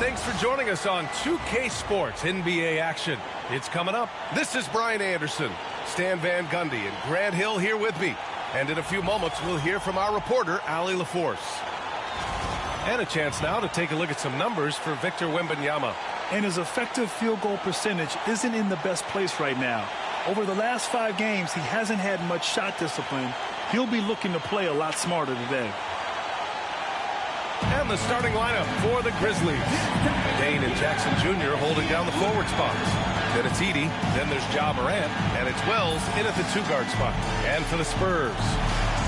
thanks for joining us on 2K Sports NBA action. It's coming up. This is Brian Anderson, Stan Van Gundy, and Grant Hill here with me. And in a few moments, we'll hear from our reporter, Allie LaForce. And a chance now to take a look at some numbers for Victor Wembanyama. And his effective field goal percentage isn't in the best place right now. Over the last 5 games, he hasn't had much shot discipline. He'll be looking to play a lot smarter today. And the starting lineup for the Grizzlies. Dane and Jackson Jr. holding down the forward spots. Then it's Edey, then there's Ja Morant, and it's Wells in at the 2-guard spot. And for the Spurs,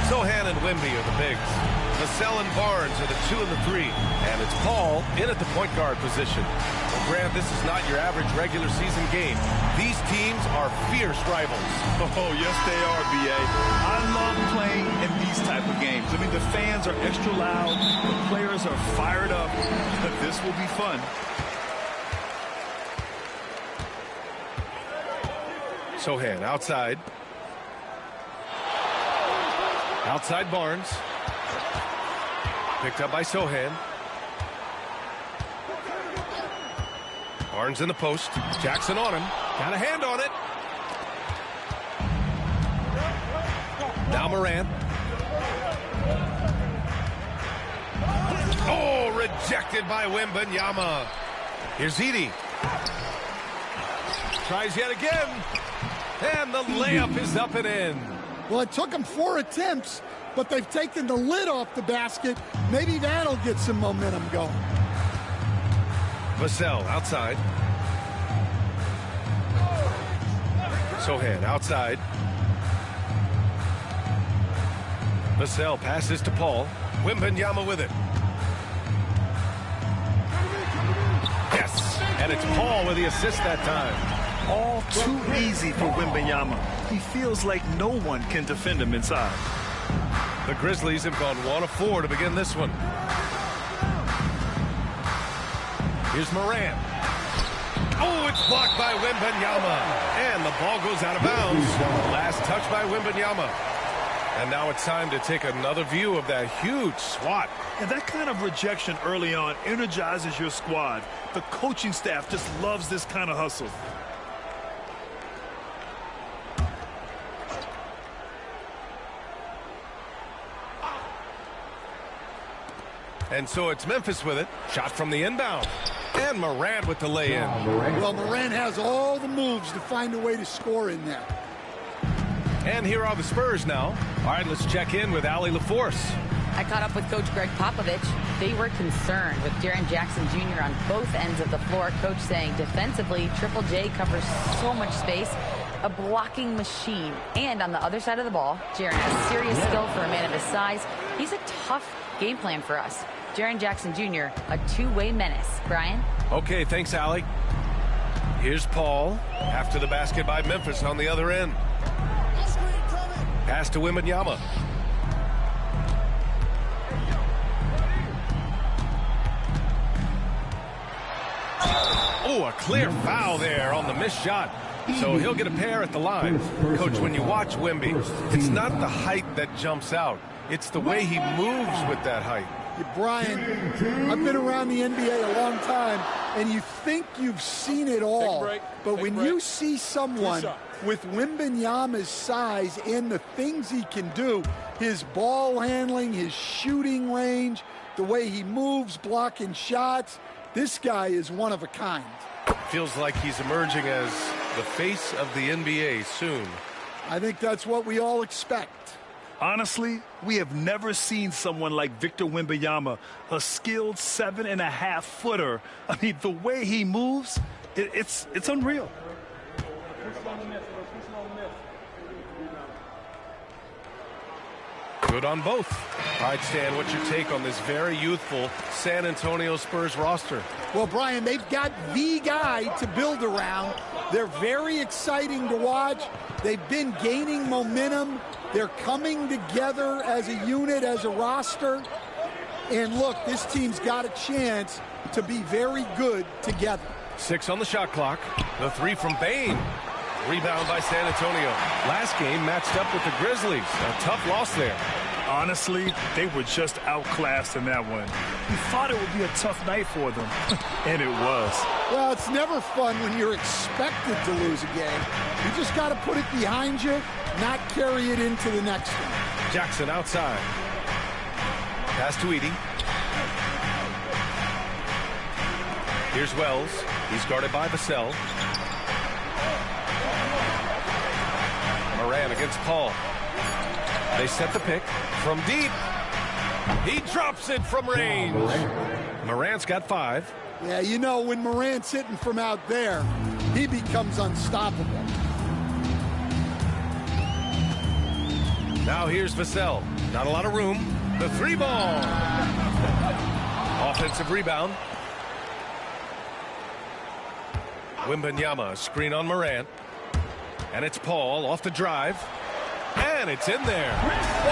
Sohan and Wemby are the bigs. Vassell and Barnes are the 2 and the 3. And it's Paul in at the point guard position. Well, Grant, this is not your average regular season game. These teams are fierce rivals. Oh, yes, they are, B.A. I love playing in these type of games. I mean, the fans are extra loud. The players are fired up. This will be fun. Sohan outside. Outside Barnes. Picked up by Sohan. Barnes in the post. Jackson on him. Got a hand on it. Now Morant. Oh, rejected by Wembanyama. Here's Edey. Tries yet again. And the layup is up and in. Well, it took them 4 attempts, but they've taken the lid off the basket. Maybe that'll get some momentum going. Vassell outside. Sohan outside. Vassell passes to Paul. Wembanyama with it. Yes, and it's Paul with the assist that time. All too easy for Wembanyama. He feels like no one can defend him inside. The Grizzlies have gone 1 of 4 to begin this one. Here's Morant. Oh, it's blocked by Wembanyama. And the ball goes out of bounds. Last touch by Wembanyama. And now it's time to take another view of that huge swat. And that kind of rejection early on energizes your squad. The coaching staff just loves this kind of hustle. And so it's Memphis with it. Shot from the inbound. And Morant with the lay-in. Well, Morant has all the moves to find a way to score in there. And here are the Spurs now. All right, let's check in with Allie LaForce. I caught up with Coach Greg Popovich. They were concerned with Jaren Jackson Jr. on both ends of the floor. Coach saying defensively, Triple J covers so much space. A blocking machine. And on the other side of the ball, Jaren has serious skill for a man of his size. He's a tough game plan for us. Jaren Jackson Jr., a two-way menace. Brian? Okay, thanks, Allie. Here's Paul. After the basket by Memphis on the other end. Pass to Wembanyama. Oh, a clear foul there on the missed shot. So he'll get a pair at the line. Coach, when you watch Wemby, it's not the height that jumps out. It's the way he moves with that height. Brian, I've been around the NBA a long time, and you think you've seen it all. But when you see someone with Wembanyama's size and the things he can do, his ball handling, his shooting range, the way he moves, blocking shots, this guy is one of a kind. Feels like he's emerging as the face of the NBA soon. I think that's what we all expect. Honestly, we have never seen someone like Victor Wembanyama, a skilled 7.5-footer. I mean, the way he moves, it's unreal. Good on both. All right, Stan, what's your take on this very youthful San Antonio Spurs roster? Well, Brian, they've got the guy to build around. They're very exciting to watch. They've been gaining momentum. They're coming together as a unit, as a roster. And look, this team's got a chance to be very good together. 6 on the shot clock. The 3 from Bane. Rebound by San Antonio. Last game matched up with the Grizzlies. A tough loss there. Honestly, they were just outclassed in that one. You thought it would be a tough night for them, and it was. Well, it's never fun when you're expected to lose a game. You just got to put it behind you, not carry it into the next one. Jackson outside. Pass to Edey. Here's Wells. He's guarded by Vassell. Moran against Paul. They set the pick from deep. He drops it from range. Morant's got 5. Yeah, you know, when Morant's hitting from out there, he becomes unstoppable. Now here's Vassell. Not a lot of room. The 3-ball. Offensive rebound. Wembanyama, screen on Morant. And it's Paul off the drive. And it's in there.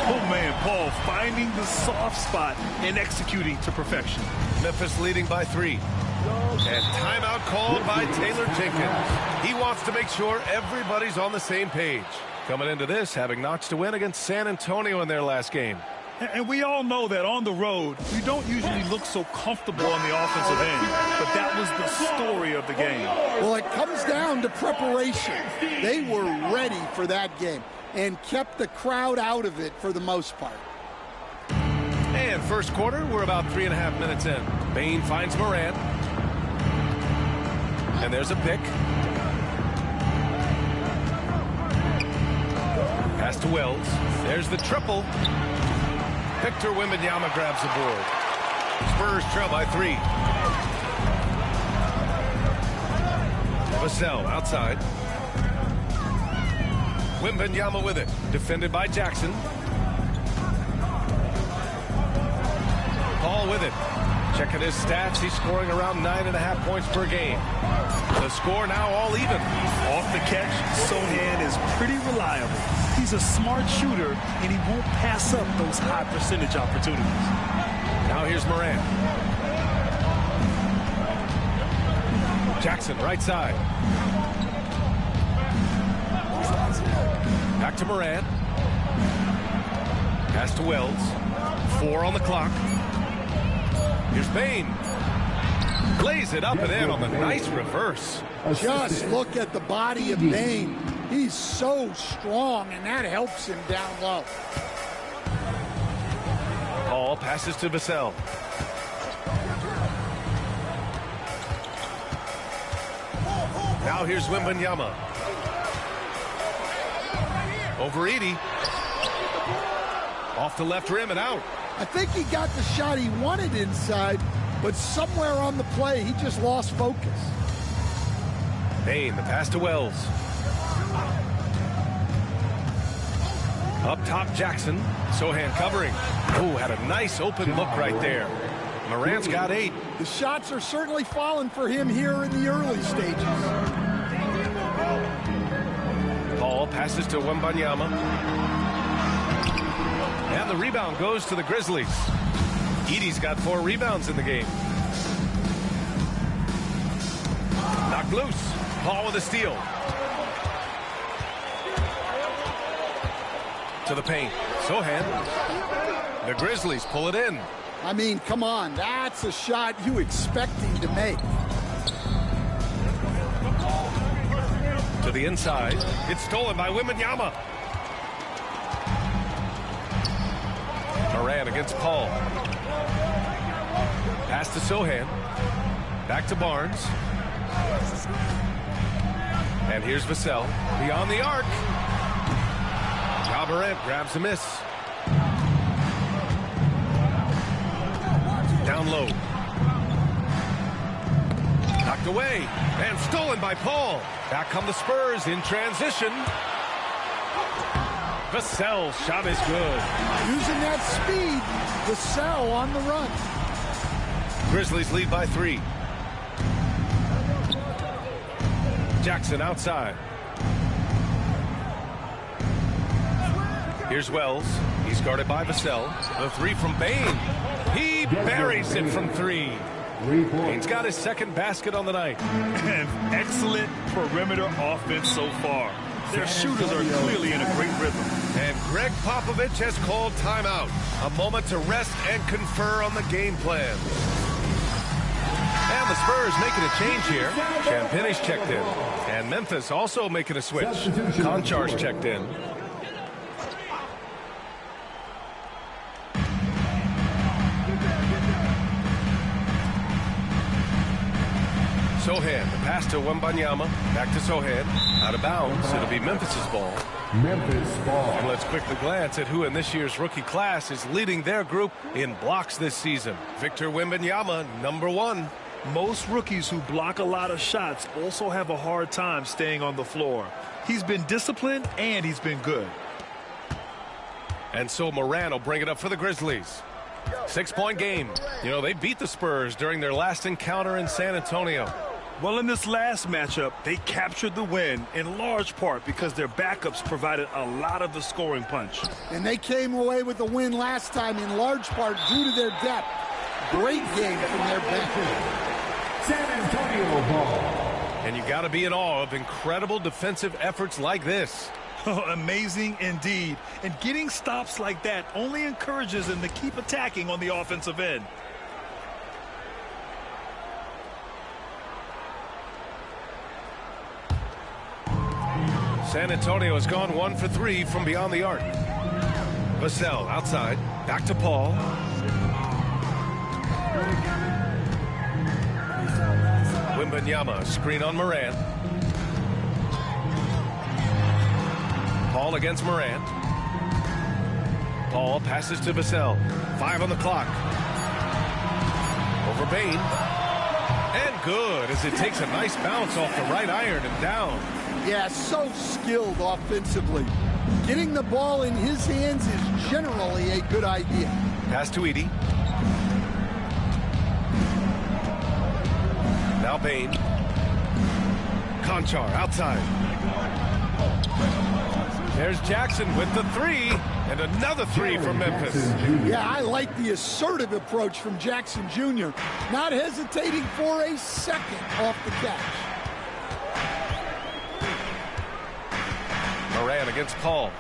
Oh, man, Paul finding the soft spot and executing to perfection. Memphis leading by 3. And timeout called by Taylor Jenkins. He wants to make sure everybody's on the same page. Coming into this, having notched a win against San Antonio in their last game. And we all know that on the road, you don't usually look so comfortable on the offensive end. But that was the story of the game. Well, it comes down to preparation. They were ready for that game and kept the crowd out of it for the most part. And first quarter, we're about 3.5 minutes in. Bain finds Morant. And there's a pick. Pass to Wells. There's the triple. Victor Wembanyama grabs the board. Spurs trail by 3. Vassell outside. Wembanyama with it. Defended by Jackson. Paul with it. Checking his stats. He's scoring around 9.5 points per game. The score now all even. Off the catch, Sohan is pretty reliable. He's a smart shooter, and he won't pass up those high percentage opportunities. Now here's Morant. Jackson, right side. Back to Morant. Pass to Wells. 4 on the clock. Here's Bain. Lays it up and in on the nice reverse. Just look at the body of Bain. He's so strong, and that helps him down low. Paul passes to Vassell. Now here's Wembanyama. Over Edey. Off the left rim and out. I think he got the shot he wanted inside, but somewhere on the play, he just lost focus. Bain, the pass to Wells. Up top, Jackson. Sohan covering. Oh, had a nice open look right there. Morant's got 8. The shots are certainly falling for him here in the early stages. Paul passes to Wembanyama. And the rebound goes to the Grizzlies. Edey's got 4 rebounds in the game. Knocked loose. Paul with a steal. To the paint. Sohan. The Grizzlies pull it in. I mean, come on. That's a shot you expect him to make. To the inside. It's stolen by Wembanyama. Morant against Paul. Pass to Sohan. Back to Barnes. And here's Vassell. Beyond the arc. Morant grabs the miss. Down low. Knocked away. And stolen by Paul. Back come the Spurs in transition. Vassell's shot is good. Using that speed, Vassell on the run. Grizzlies lead by 3. Jackson outside. Here's Wells. He's guarded by Vassell. The 3 from Bain. He buries it from 3. Bain's got his second basket on the night. And excellent perimeter offense so far. Their shooters are clearly in a great rhythm. And Greg Popovich has called timeout. A moment to rest and confer on the game plan. And the Spurs making a change here. Champagne's checked in. And Memphis also making a switch. Konchar's checked in. Sohan, the pass to Wembanyama. Back to Sohan. Out of bounds. It'll be Memphis's ball. Memphis ball. And let's quickly glance at who in this year's rookie class is leading their group in blocks this season. Victor Wembanyama, #1. Most rookies who block a lot of shots also have a hard time staying on the floor. He's been disciplined and he's been good. And so Moran will bring it up for the Grizzlies. 6-point game. You know, they beat the Spurs during their last encounter in San Antonio. Well, in this last matchup, they captured the win in large part because their backups provided a lot of the scoring punch. And they came away with the win last time in large part due to their depth. Great game from their bench. San Antonio ball. And you got to be in awe of incredible defensive efforts like this. Amazing indeed. And getting stops like that only encourages them to keep attacking on the offensive end. San Antonio has gone 1 for 3 from beyond the arc. Vassell outside. Back to Paul. Wembanyama, screen on Moran. Paul against Moran. Paul passes to Vassell. 5 on the clock. Over Bain. And good as it takes a nice bounce off the right iron and down. Yeah, so skilled offensively. Getting the ball in his hands is generally a good idea. Pass to Edey. Now Bain. Konchar outside. There's Jackson with the 3. And another 3 from Memphis. Yeah, I like the assertive approach from Jackson Jr. Not hesitating for a second off the catch. Moran against Paul.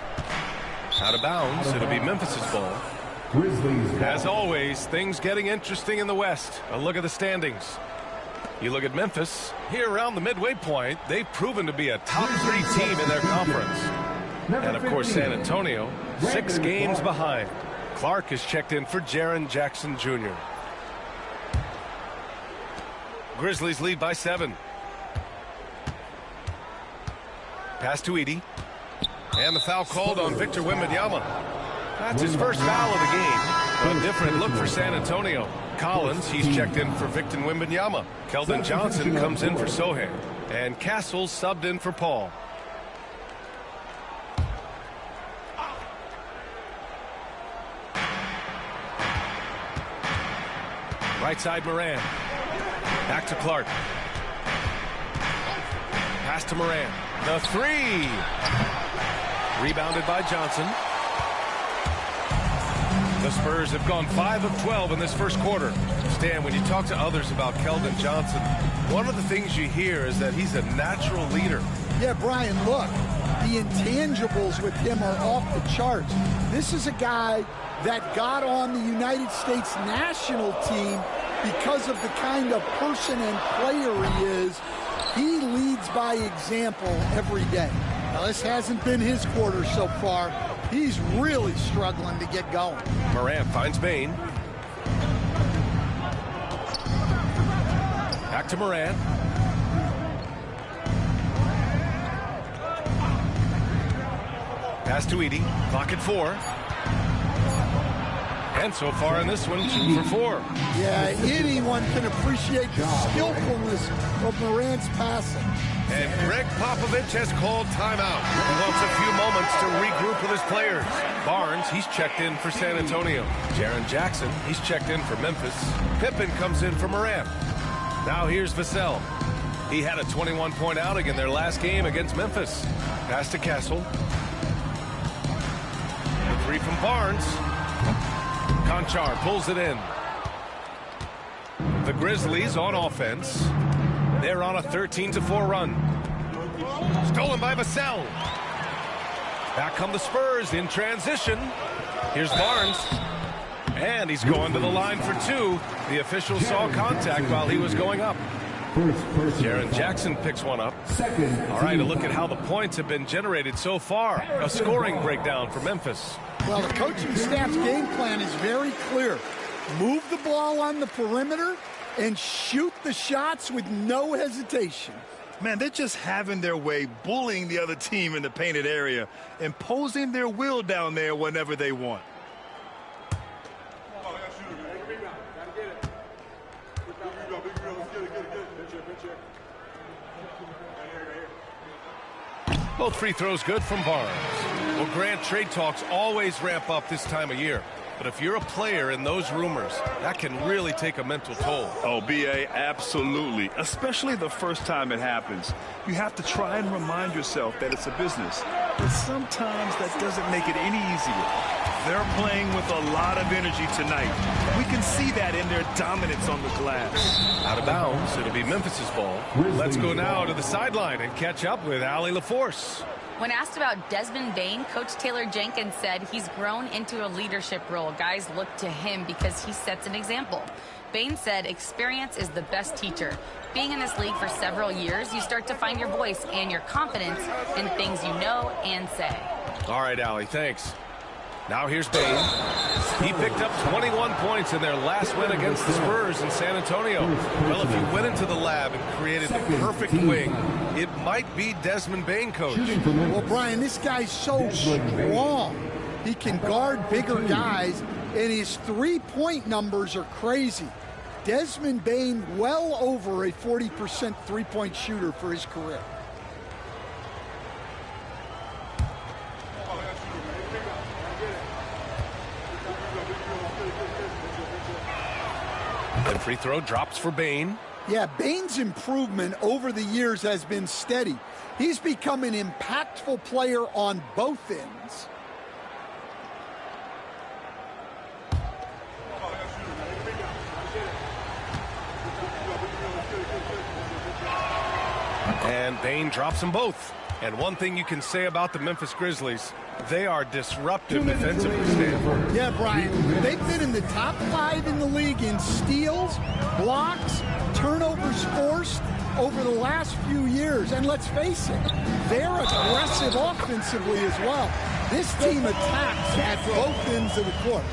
Out of bounds. It'll be Memphis's ball. Grizzlies. As always, things getting interesting in the West. A look at the standings. You look at Memphis. Here around the midway point, they've proven to be a top 3 team in their conference. And, of course, San Antonio, 6 games behind. Clark is checked in for Jaren Jackson Jr. Grizzlies lead by 7. Pass to Edey. And the foul called on Victor Wembanyama. That's his first foul of the game. A different look for San Antonio. Collins, he's checked in for Victor Wembanyama. Keldon Johnson comes in for Sohan. And Castle subbed in for Paul. Right side Moran. Back to Clark. Pass to Moran. The 3. Rebounded by Johnson. The Spurs have gone 5 of 12 in this first quarter. Stan, when you talk to others about Keldon Johnson, one of the things you hear is that he's a natural leader. Yeah, Brian, look, the intangibles with him are off the charts. This is a guy that got on the United States national team because of the kind of person and player he is. He leads by example every day. Now, this hasn't been his quarter so far. He's really struggling to get going. Moran finds Bain. Back to Moran. Pass to Edey. Clock at 4. And so far in this one, 2 for 4. Yeah, anyone can appreciate the skillfulness of Moran's passing. And Greg Popovich has called timeout. He wants a few moments to regroup with his players. Barnes, he's checked in for San Antonio. Jaren Jackson, he's checked in for Memphis. Pippen comes in for Moran. Now here's Vassell. He had a 21-point outing in their last game against Memphis. Pass to Castle. The 3 from Barnes. Konchar pulls it in. The Grizzlies on offense. They're on a 13-4 run. Stolen by Vassell. Back come the Spurs in transition. Here's Barnes. And he's going to the line for two. The official saw contact while he was going up. Jaren Jackson picks one up. All right, a look at how the points have been generated so far. A scoring breakdown for Memphis. Well, the coaching staff's game plan is very clear. Move the ball on the perimeter and shoot the shots with no hesitation. Man, they're just having their way, bullying the other team in the painted area, imposing their will down there whenever they want. Both free throws good from Barnes. Well, Grant, trade talks always ramp up this time of year. But if you're a player in those rumors, that can really take a mental toll. Oh, B.A., absolutely. Especially the first time it happens. You have to try and remind yourself that it's a business. But sometimes that doesn't make it any easier. They're playing with a lot of energy tonight. We can see that in their dominance on the glass. Out of bounds, it'll be Memphis's ball. Let's go now to the sideline and catch up with Allie LaForce. When asked about Desmond Bane, Coach Taylor Jenkins said he's grown into a leadership role. Guys look to him because he sets an example. Bane said experience is the best teacher. Being in this league for several years, you start to find your voice and your confidence in things you know and say. All right, Allie, thanks. Now here's Bane. He picked up 21 points in their last win against the Spurs in San Antonio. Well, if you went into the lab and created the perfect wing, it might be Desmond Bane, Coach. Well, Brian, this guy's so strong. He can guard bigger guys, and his three-point numbers are crazy. Desmond Bane well over a 40% three-point shooter for his career. And free throw drops for Bane. Yeah, Bane's improvement over the years has been steady. He's become an impactful player on both ends. And Bane drops them both. And one thing you can say about the Memphis Grizzlies, they are disruptive defensively, Stan. Yeah, Brian, they've been in the top 5 in the league in steals, blocks, turnovers forced over the last few years. And let's face it, they're aggressive offensively as well. This team attacks at both ends of the court.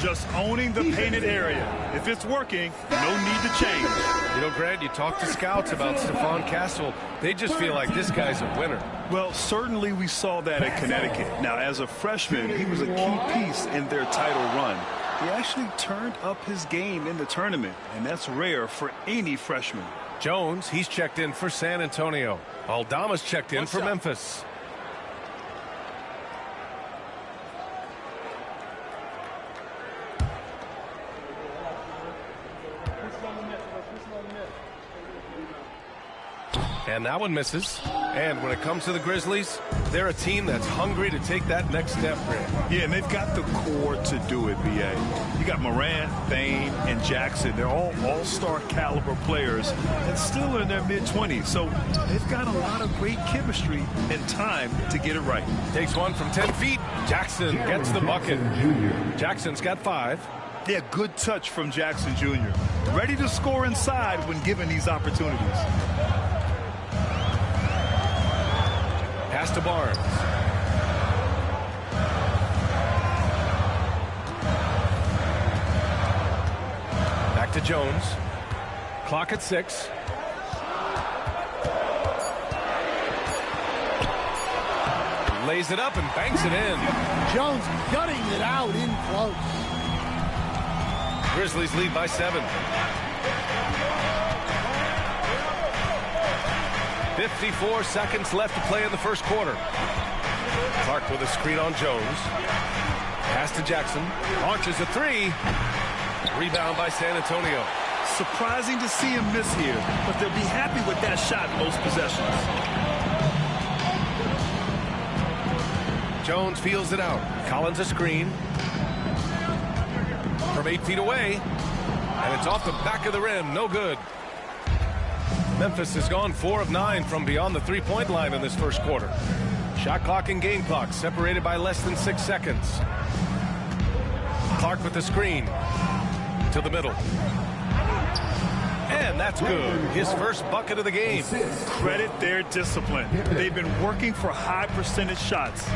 Just owning the painted area. If it's working, no need to change. You know, Grant, you talk to scouts about Stephon Castle. They just feel like this guy's a winner. Well, certainly we saw that at Connecticut. Now, as a freshman, he was a key piece in their title run. He actually turned up his game in the tournament, and that's rare for any freshman. Jones, he's checked in for San Antonio. Aldama's checked in for Memphis. And that one misses. And when it comes to the Grizzlies, they're a team that's hungry to take that next step, Grant. Yeah, and they've got the core to do it, B.A. You got Morant, Bane, and Jackson. They're all all-star caliber players and still in their mid-20s. So they've got a lot of great chemistry and time to get it right. Takes one from 10 feet. Jackson gets the bucket. Jackson's got 5. Yeah, good touch from Jackson Jr. Ready to score inside when given these opportunities. Pass to Barnes. Back to Jones. Clock at 6. Lays it up and banks it in. Jones gutting it out in close. Grizzlies lead by 7. 54 seconds left to play in the first quarter. Clark with a screen on Jones. Pass to Jackson. Launches a 3. Rebound by San Antonio. Surprising to see him miss here, but they'll be happy with that shot most possessions. Jones feels it out. Collins a screen. From 8 feet away. And it's off the back of the rim. No good. Memphis has gone 4 of 9 from beyond the three-point line in this first quarter. Shot clock and game clock separated by less than 6 seconds. Clark with the screen to the middle. And that's good. His first bucket of the game. Credit their discipline. They've been working for high percentage shots.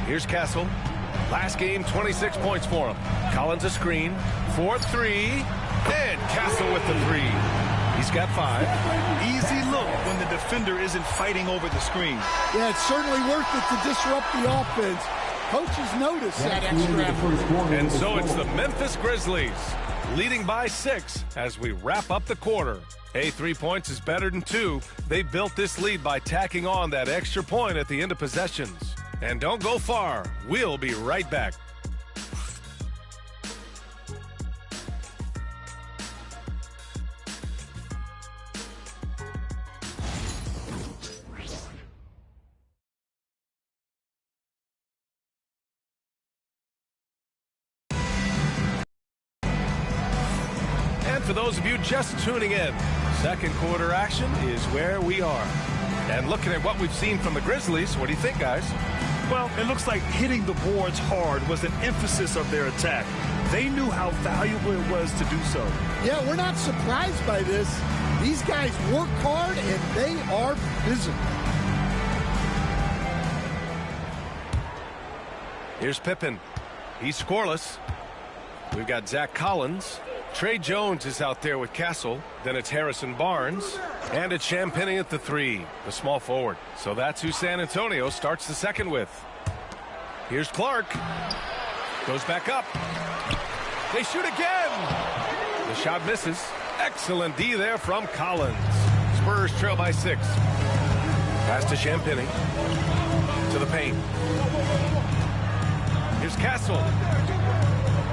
Here's Castle. Last game, 26 points for him. Collins a screen. 4-3. And Castle with the 3. He's got 5. Easy look when the defender isn't fighting over the screen. Yeah, it's certainly worth it to disrupt the offense. Coaches notice that extra effort. And so it's the Memphis Grizzlies leading by 6 as we wrap up the quarter. Hey, 3 points is better than 2. They built this lead by tacking on that extra point at the end of possessions. And don't go far. We'll be right back. For those of you just tuning in, second quarter action is where we are. And looking at what we've seen from the Grizzlies, what do you think, guys? Well, it looks like hitting the boards hard was an emphasis of their attack. They knew how valuable it was to do so. Yeah, we're not surprised by this. These guys work hard and they are physical. Here's Pippen. He's scoreless. We've got Zach Collins. Trey Jones is out there with Castle. Then it's Harrison Barnes. And it's Champagnie at the 3, the small forward. So that's who San Antonio starts the second with. Here's Clark. Goes back up. They shoot again. The shot misses. Excellent D there from Collins. Spurs trail by 6. Pass to Champagnie. To the paint. Here's Castle.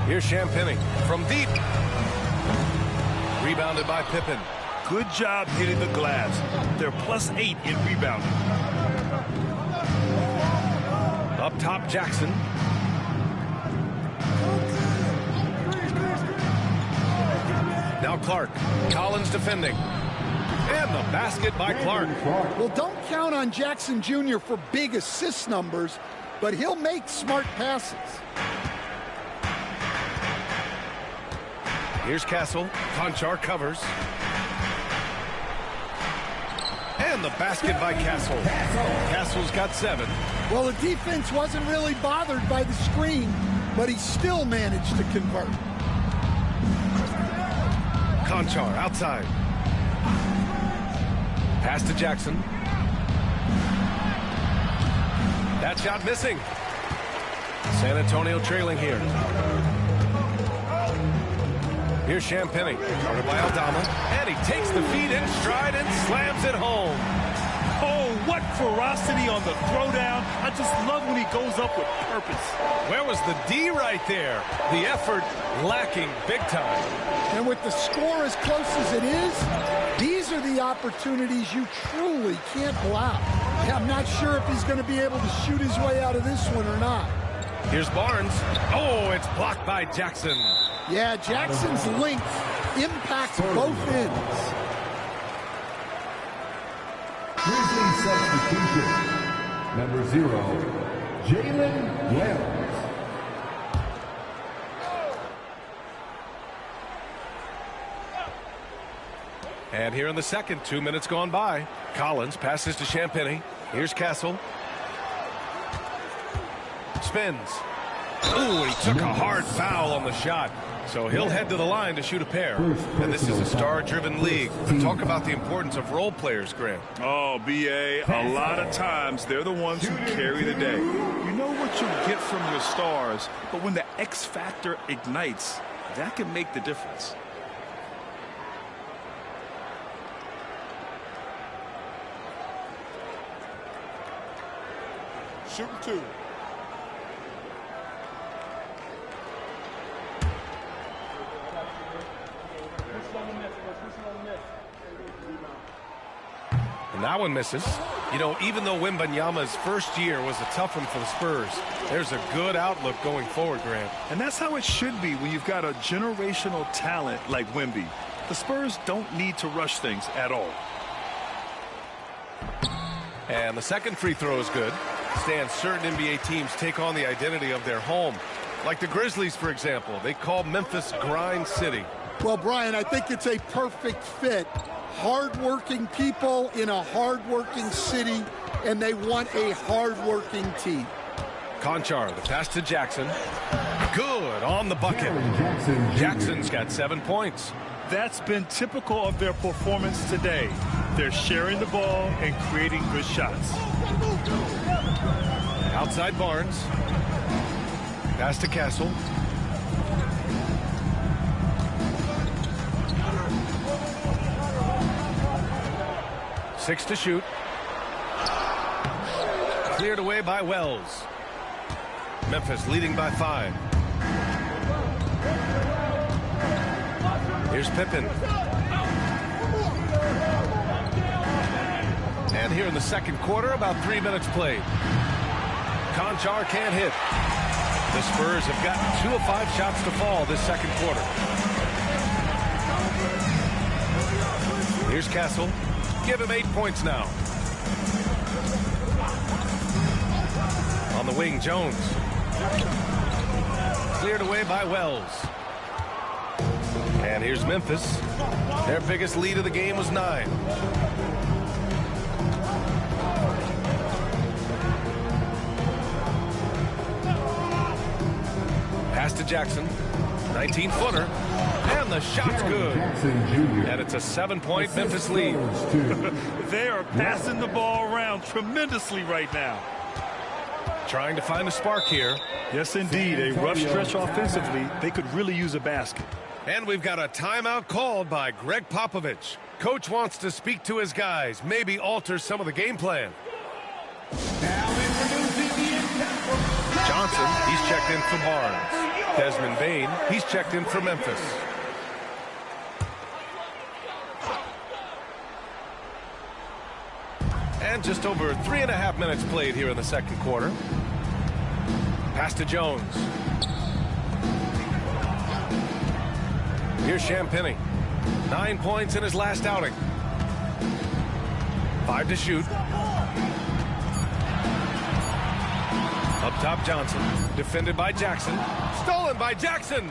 Here's Champagnie from deep. Rebounded by Pippen. Good job hitting the glass. They're +8 in rebounding. Up top, Jackson. Now Clark. Collins defending. And the basket by Clark. Well, don't count on Jackson Jr. for big assist numbers, but he'll make smart passes. Here's Castle. Conchar covers. And the basket by Castle. Castle's got 7. Well, the defense wasn't really bothered by the screen, but he still managed to convert. Conchar outside. Pass to Jackson. That shot missing. San Antonio trailing here. Here's Champagnie, guarded by Aldama, and he takes the feed in stride and slams it home. Oh, what ferocity on the throwdown. I just love when he goes up with purpose. Where was the D right there? The effort lacking big time. And with the score as close as it is, these are the opportunities you truly can't allow. Yeah, I'm not sure if he's going to be able to shoot his way out of this one or not. Here's Barnes. Oh, it's blocked by Jackson. Yeah, Jackson's length impacts both ends. Grizzly substitution. Number 0, Jalen Wells. And here in the second, 2 minutes gone by. Collins passes to Champagnie. Here's Castle. Spins. Ooh, he took a hard foul on the shot. So he'll head to the line to shoot a pair. And this is a star-driven league. Talk about the importance of role players, Grant. Oh, B.A., a lot of times they're the ones who carry the day. You know what you get from your stars, but when the X factor ignites, that can make the difference. Shooting 2. And that one misses. You know, even though Wembanyama's first year was a tough one for the Spurs, there's a good outlook going forward, Grant. And that's how it should be when you've got a generational talent like Wemby. The Spurs don't need to rush things at all. And the second free throw is good. Stan, certain NBA teams take on the identity of their home. Like the Grizzlies, for example. They call Memphis Grind City. Well, Brian, I think it's a perfect fit. Hard-working people in a hard-working city, and they want a hard-working team. Conchar, the pass to Jackson. Good on the bucket. Jackson's got 7 points. That's been typical of their performance today. They're sharing the ball and creating good shots. Outside Barnes. Pass to Castle. Six to shoot. Cleared away by Wells. Memphis leading by 5. Here's Pippen. And here in the second quarter, about 3 minutes played. Conchar can't hit. The Spurs have gotten 2 of 5 shots to fall this second quarter. Here's Castle. Give him 8 points now. On the wing, Jones. Cleared away by Wells. And here's Memphis. Their biggest lead of the game was 9. Pass to Jackson. 19-footer. And the shot's good. And it's a 7-point Memphis lead. They are passing the ball around tremendously right now. Trying to find a spark here. Yes, indeed. A rough stretch offensively. They could really use a basket. And we've got a timeout called by Greg Popovich. Coach wants to speak to his guys, maybe alter some of the game plan. Johnson, he's checked in for Barnes. Desmond Bane, he's checked in for Memphis. And just over 3.5 minutes played here in the second quarter. Pass to Jones. Here's Champagnie. 9 points in his last outing. 5 to shoot. Up top, Johnson. Defended by Jackson. Stolen by Jackson.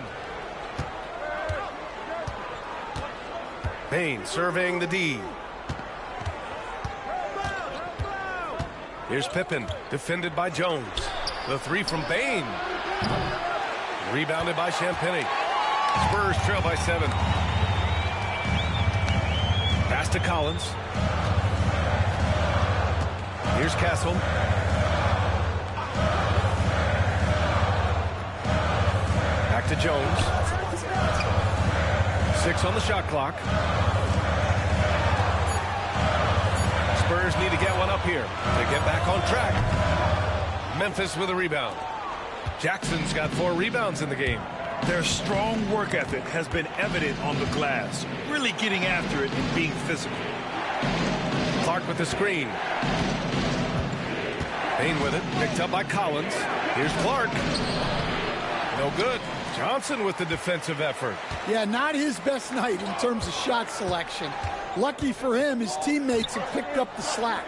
Bane surveying the D. Here's Pippen. Defended by Jones. The 3 from Bane. Rebounded by Champagnie. Spurs trail by 7. Pass to Collins. Here's Castle. Back to Jones. 6 on the shot clock. Spurs need to get one up here to get back on track. Memphis with a rebound. Jackson's got 4 rebounds in the game. Their strong work ethic has been evident on the glass, really getting after it and being physical. Clark with the screen. Bane with it, picked up by Collins. Here's Clark. No good. Johnson with the defensive effort. Yeah, not his best night in terms of shot selection. Lucky for him, his teammates have picked up the slack.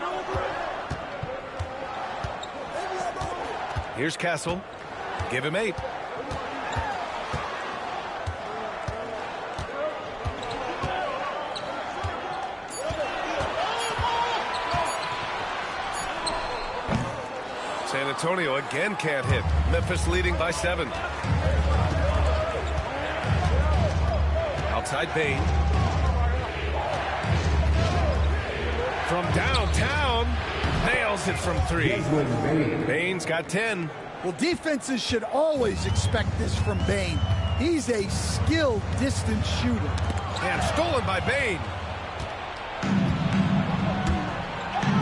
Here's Castle. Give him 8. San Antonio again can't hit. Memphis leading by 7. Outside Bane. From downtown. Nails it from 3. Bane's got 10. Well, defenses should always expect this from Bane. He's a skilled distance shooter. And stolen by Bane.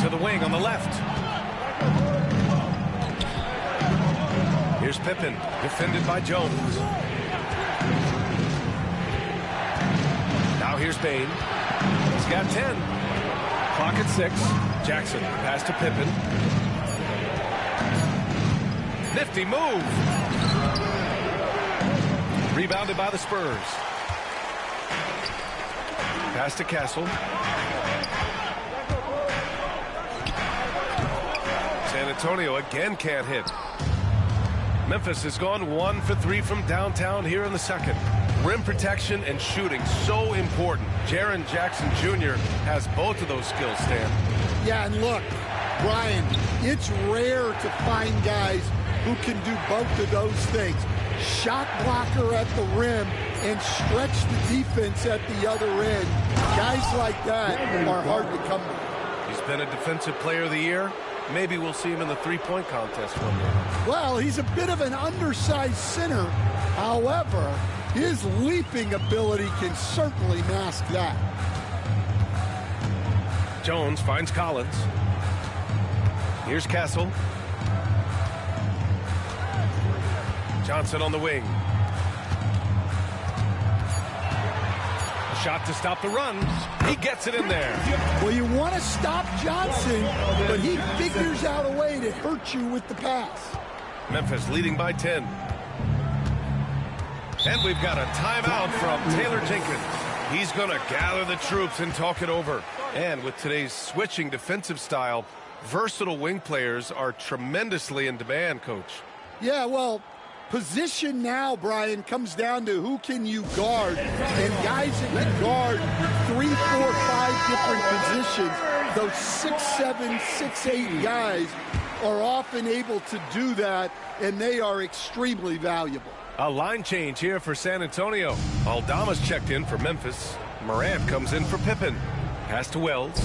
To the wing on the left. Here's Pippen, defended by Jones. Now here's Bane. He's got 10. Clock at 6. Jackson pass to Pippen. Nifty move. Rebounded by the Spurs. Pass to Castle. San Antonio again can't hit. Memphis has gone 1 for 3 from downtown here in the second. Rim protection and shooting so important. Jaren Jackson Jr. has both of those skills, Stan. Yeah, and look, Brian, it's rare to find guys who can do both of those things. Shot blocker at the rim and stretch the defense at the other end. Guys like that are hard to come by. He's been a defensive player of the year. Maybe we'll see him in the three-point contest one day. Well, he's a bit of an undersized center. However, his leaping ability can certainly mask that. Jones finds Collins. Here's Castle. Johnson on the wing. A shot to stop the run. He gets it in there. Well, you want to stop Johnson, but he figures out a way to hurt you with the pass. Memphis leading by 10. And we've got a timeout from Taylor Jenkins. He's going to gather the troops and talk it over. And with today's switching defensive style, versatile wing players are tremendously in demand, Coach. Yeah, well, position now, Brian, comes down to who can you guard. And guys that can guard 3, 4, 5 different positions, those 6'7", 6'8" guys are often able to do that, and they are extremely valuable. A line change here for San Antonio. Aldama's checked in for Memphis. Morant comes in for Pippen. Pass to Wells.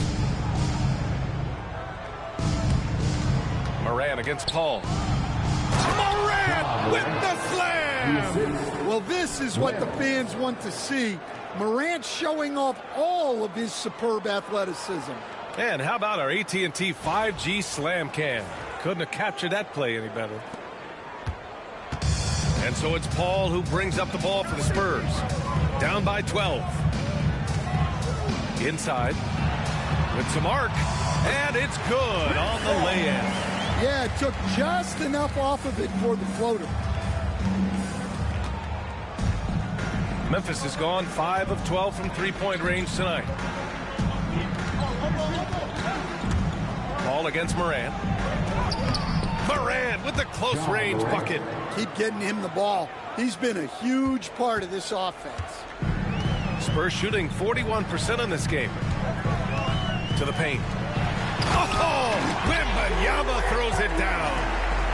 Morant against Paul. Morant with the slam! Well, this is what the fans want to see. Morant showing off all of his superb athleticism. And how about our AT&T 5G slam cam? Couldn't have captured that play any better. And so it's Paul who brings up the ball for the Spurs. Down by 12. Inside with some arc. And it's good on the lay-in. Yeah, it took just enough off of it for the floater. Memphis has gone 5 of 12 from three-point range tonight. Ball against Morant. Morant with the close-range bucket. Keep getting him the ball. He's been a huge part of this offense. Spurs shooting 41% in this game. To the paint. Oh! Wembanyama throws it down.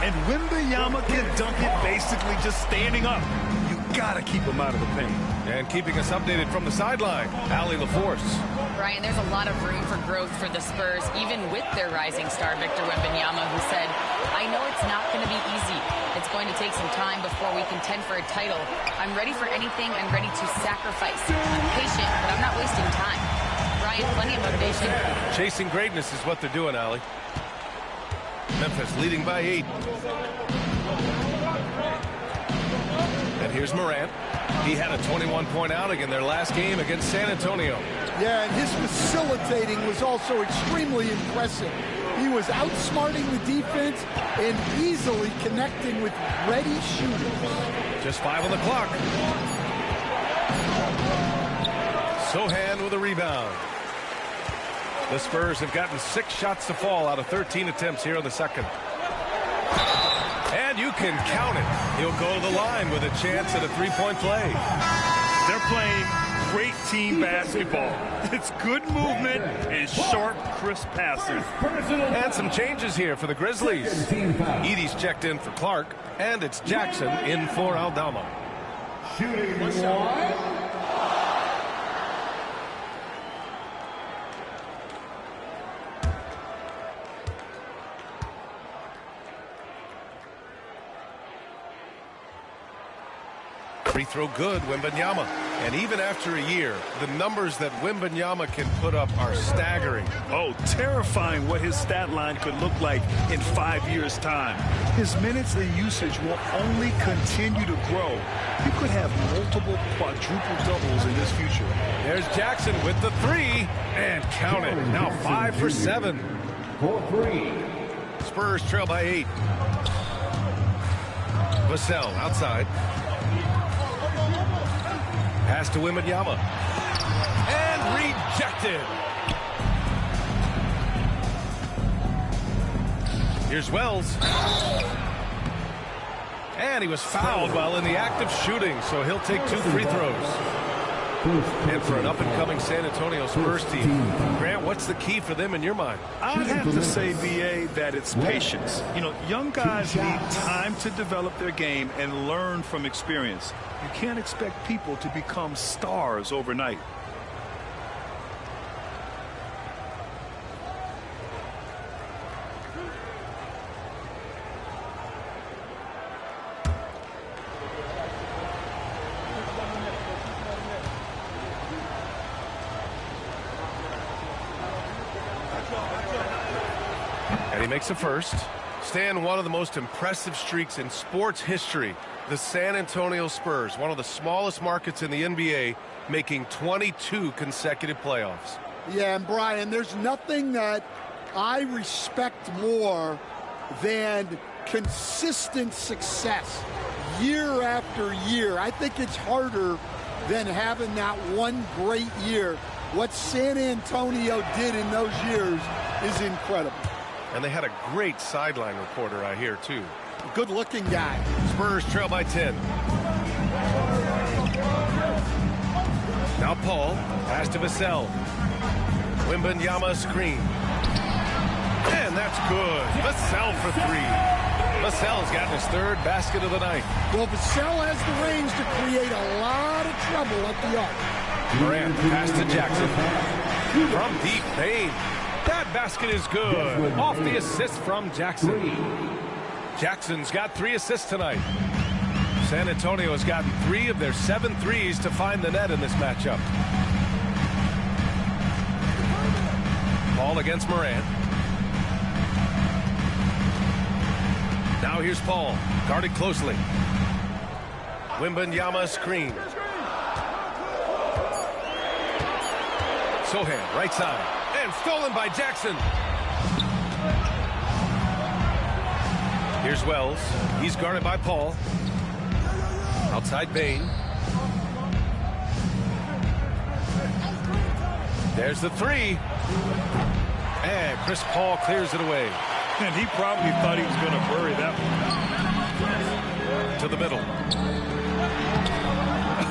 And Wembanyama can dunk it basically just standing up. You gotta keep him out of the paint. And keeping us updated from the sideline, Allie LaForce. Brian, there's a lot of room for growth for the Spurs, even with their rising star, Victor Wembanyama, who said, I know it's not going to be easy. It's going to take some time before we contend for a title. I'm ready for anything. I'm ready to sacrifice. I'm patient, but I'm not wasting time. Brian, plenty of motivation. Chasing greatness is what they're doing, Allie. Memphis leading by 8. And here's Morant. He had a 21-point outing in their last game against San Antonio. Yeah, and his facilitating was also extremely impressive. He was outsmarting the defense and easily connecting with ready shooters. Just 5 on the clock. Sohan with a rebound. The Spurs have gotten 6 shots to fall out of 13 attempts here in the second. And you can count it. He'll go to the line with a chance at a three-point play. They're playing great team basketball. It's good movement and sharp, crisp passing. And some changes here for the Grizzlies. Edie's checked in for Clark, and it's Jackson in for Aldama. Shooting one. Free throw good, Wembanyama. And even after a year, the numbers that Wembanyama can put up are staggering. Oh, terrifying what his stat line could look like in 5 years' time. His minutes and usage will only continue to grow. You could have multiple quadruple doubles in his future. There's Jackson with the three, and count it. Now 5 for 7. 4-3. Spurs trail by 8. Vassell outside. Pass to Wembanyama. And rejected. Here's Wells. And he was fouled while in the act of shooting, so he'll take 2 free throws. And for an up-and-coming San Antonio Spurs team, Grant, what's the key for them in your mind? I'd have to say, B.A., that it's patience. You know, young guys need time to develop their game and learn from experience. You can't expect people to become stars overnight. And he makes a first. Stan, one of the most impressive streaks in sports history. The San Antonio Spurs, one of the smallest markets in the NBA, making 22 consecutive playoffs. Yeah, and Brian, there's nothing that I respect more than consistent success year after year. I think it's harder than having that one great year. What San Antonio did in those years is incredible. And they had a great sideline reporter, I hear, too. Good-looking guy. Spurs trail by 10. Now Paul, pass to Vassell. Wembanyama screen. And that's good. Vassell for 3. Vassell's gotten his 3rd basket of the night. Well, Vassell has the range to create a lot of trouble at the arc. Morant pass to Jackson. From deep, Payne. That basket is good. Off the assist from Jackson. Jackson's got 3 assists tonight. San Antonio has gotten 3 of their 7 threes to find the net in this matchup. Paul against Morant. Now here's Paul, guarded closely. Wembanyama screen. Sohan, right side. And stolen by Jackson. Here's Wells. He's guarded by Paul. Outside Bain. There's the 3. And Chris Paul clears it away. And he probably thought he was going to bury that one. To the middle.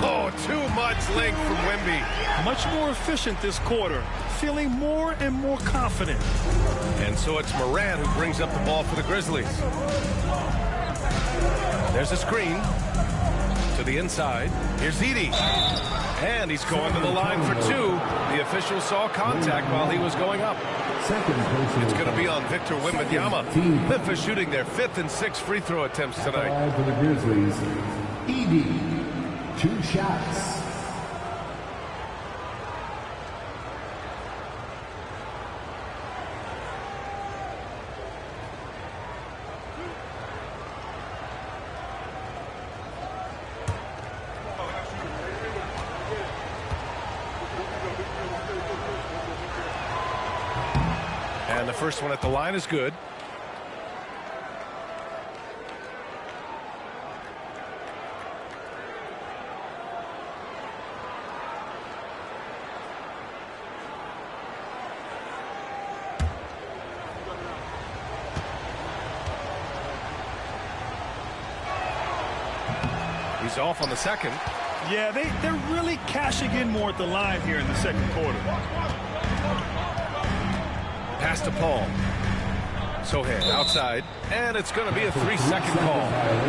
Oh, too much length from Wemby. Much more efficient this quarter. Feeling more and more confident. And so it's Morant who brings up the ball for the Grizzlies. There's a screen to the inside. Here's Edey. And he's going to the line for 2. The official saw contact while he was going up. It's going to be on Victor Wembanyama. Memphis shooting their 5th and 6th free throw attempts tonight. For the Grizzlies, Edey, 2 shots. And the first one at the line is good. He's off on the second. Yeah, they're really cashing in more at the line here in the second quarter. Pass to Paul. Sohan outside, and it's going to be a 3-second call.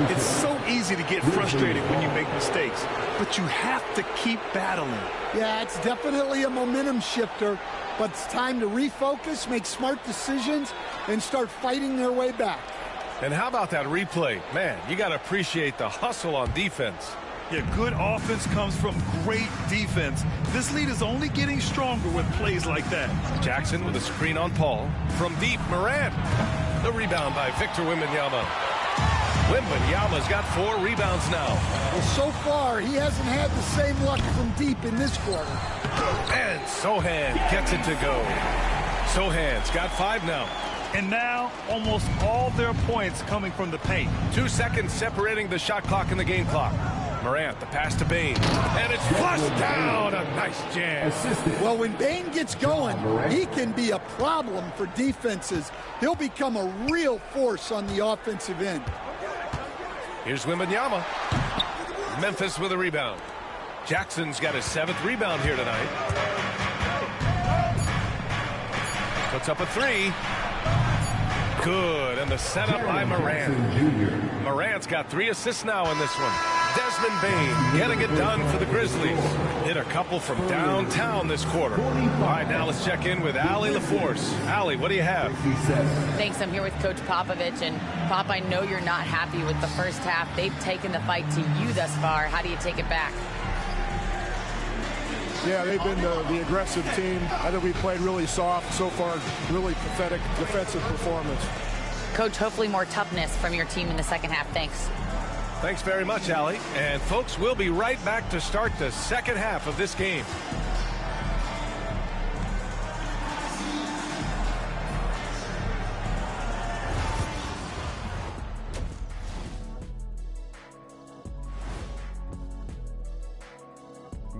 It's so easy to get frustrated when you make mistakes, but you have to keep battling. Yeah, it's definitely a momentum shifter, but it's time to refocus, make smart decisions, and start fighting their way back. And how about that replay? Man, you got to appreciate the hustle on defense. Yeah, good offense comes from great defense. This lead is only getting stronger with plays like that. Jackson with a screen on Paul. From deep, Morant. The rebound by Victor Wembanyama. Wembanyama's got 4 rebounds now. Well, so far, he hasn't had the same luck from deep in this quarter. And Sohan gets it to go. Sohan's got 5 now. And now, almost all their points coming from the paint. 2 seconds separating the shot clock and the game clock. Morant, the pass to Bane. And it's flushed down. A nice jam. Well, when Bane gets going, he can be a problem for defenses. He'll become a real force on the offensive end. Here's Wembanyama. Memphis with a rebound. Jackson's got his 7th rebound here tonight. Puts up a 3. Good, and the setup by Morant. Morant's got 3 assists now in this one. Desmond Bane getting it done for the Grizzlies. Hit a couple from downtown this quarter. All right, now let's check in with Allie LaForce. Allie, what do you have? Thanks. I'm here with Coach Popovich. And, Pop, I know you're not happy with the first half. They've taken the fight to you thus far. How do you take it back? Yeah, they've been the aggressive team. I think we played really soft so far. Really pathetic defensive performance. Coach, hopefully more toughness from your team in the second half. Thanks. Thanks very much, Allie. And, folks, we'll be right back to start the second half of this game.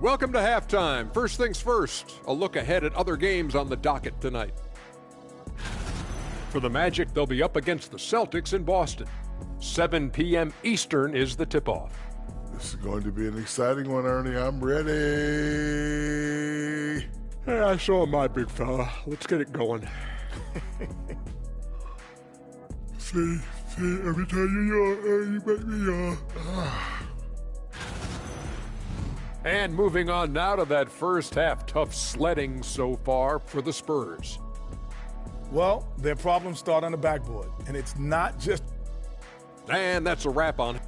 Welcome to halftime. First things first, a look ahead at other games on the docket tonight. For the Magic, they'll be up against the Celtics in Boston. 7 p.m. Eastern is the tip-off. This is going to be an exciting one, Ernie. I'm ready. Yeah, so am I, big fella. Let's get it going. See, every time you make me And moving on now to that first half, tough sledding so far for the Spurs. Well, their problems start on the backboard, and it's not just... And that's a wrap on it.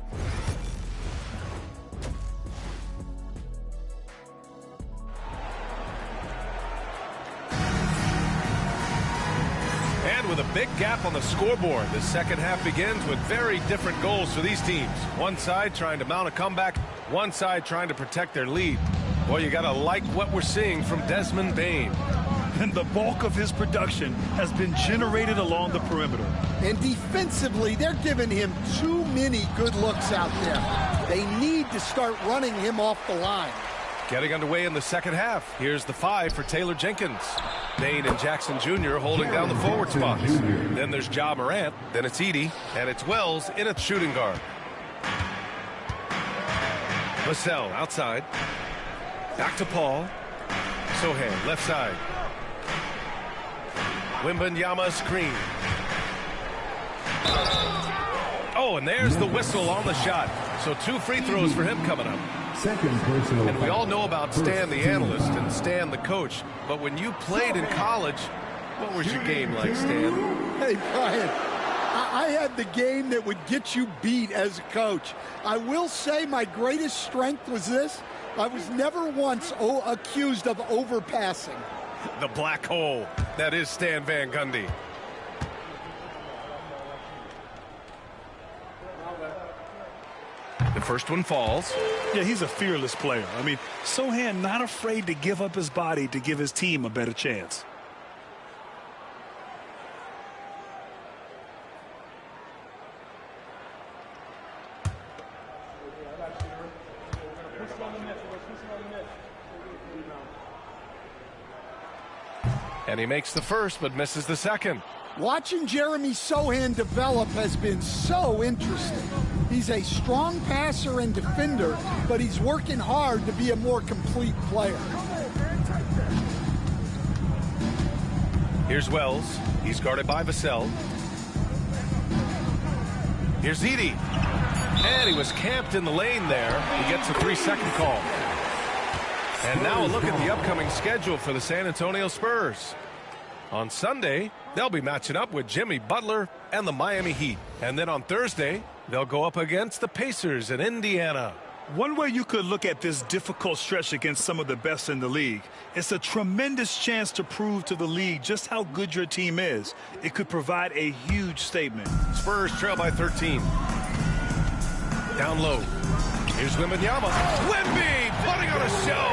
And with a big gap on the scoreboard, the second half begins with very different goals for these teams. One side trying to mount a comeback, one side trying to protect their lead. Boy, you gotta like what we're seeing from Desmond Bane. And the bulk of his production has been generated along the perimeter. And defensively, they're giving him too many good looks out there. They need to start running him off the line. Getting underway in the second half. Here's the 5 for Taylor Jenkins. Bane and Jackson Jr. holding down the forward spots. Then there's Ja Morant. Then it's Edey. And it's Wells in at shooting guard. Vassell outside. Back to Paul. Sohan left side. Wembanyama screen. Oh, and there's the whistle on the shot. So 2 free throws for him coming up. Second personal. And we all know about Stan the analyst and Stan the coach. But when you played in college, what was your game like, Stan? Hey, Brian, I had the game that would get you beat as a coach. I will say my greatest strength was this. I was never once accused of overpassing. The black hole. That is Stan Van Gundy. The first one falls. Yeah, he's a fearless player. I mean, Sohan not afraid to give up his body to give his team a better chance. And he makes the first, but misses the second. Watching Jeremy Sohan develop has been so interesting. He's a strong passer and defender, but he's working hard to be a more complete player. Here's Wells. He's guarded by Vassell. Here's Edey. And he was camped in the lane there. He gets a 3-second call. And now a look at the upcoming schedule for the San Antonio Spurs. On Sunday, they'll be matching up with Jimmy Butler and the Miami Heat. And then on Thursday, they'll go up against the Pacers in Indiana. One way you could look at this difficult stretch against some of the best in the league, it's a tremendous chance to prove to the league just how good your team is. It could provide a huge statement. Spurs trail by 13. Down low. Here's Wembanyama. Wemby putting on a show.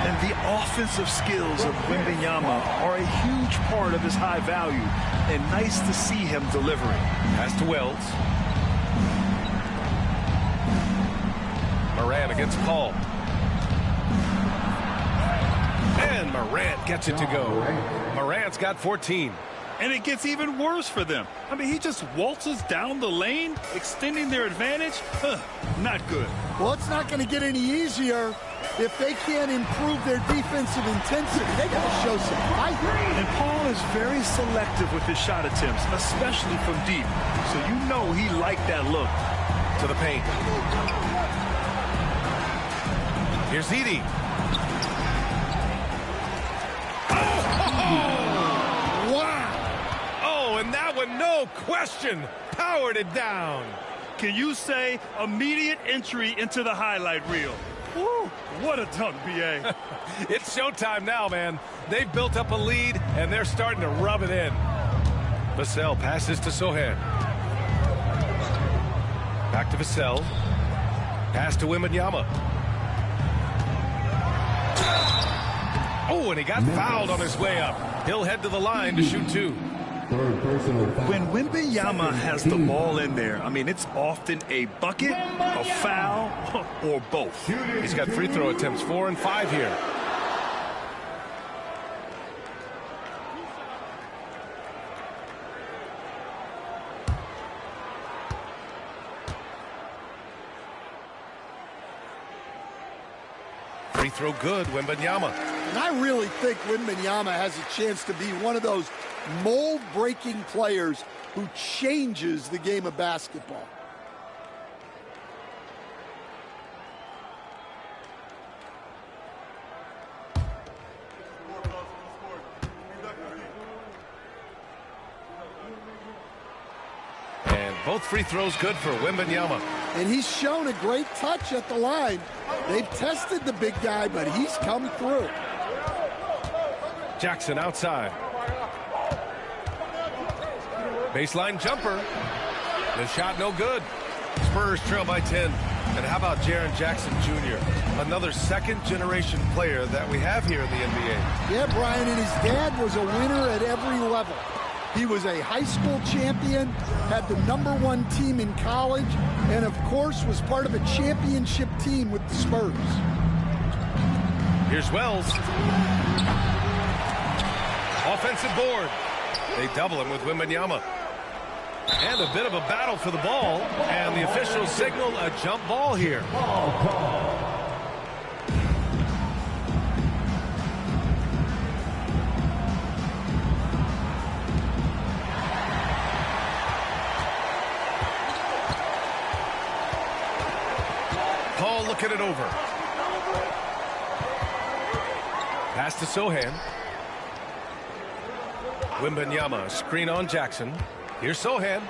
And the offensive skills of Wembanyama are a huge part of his high value. And nice to see him delivering. Pass to Wells. Morant against Paul. And Morant gets it to go. Morant's got 14. And it gets even worse for them. I mean, he just waltzes down the lane, extending their advantage. Not good. Well, it's not going to get any easier if they can't improve their defensive intensity. They got to show some fight. And Paul is very selective with his shot attempts, especially from deep. So you know he liked that look. To the paint. Here's Edie. And that one, no question, powered it down. Can you say immediate entry into the highlight reel? Woo, what a dunk, B.A. It's showtime now, man. They've built up a lead, and they're starting to rub it in. Vassell passes to Sohan. Back to Vassell. Pass to Wembanyama. Oh, and he got fouled on his way up. He'll head to the line to shoot two. When Wembanyama has the ball in there, I mean, it's often a bucket, a foul, or both. He's got free throw attempts 4 and 5 here. Free throw good, Wembanyama. And I really think Wembanyama has a chance to be one of those mold-breaking players who changes the game of basketball. And both free throws good for Wembanyama. And he's shown a great touch at the line. They've tested the big guy, but he's come through. Jackson outside. Baseline jumper. The shot no good. Spurs trail by 10. And how about Jaren Jackson Jr., another second-generation player that we have here in the NBA? Yeah, Brian, and his dad was a winner at every level. He was a high school champion, had the #1 team in college, and, of course, was part of a championship team with the Spurs. Here's Wells. Offensive board. They double him with Wembanyama. And a bit of a battle for the ball. And the officials signal a jump ball here. Paul looking it over. Pass to Sohan. Wembanyama, screen on Jackson. Here's Sohan.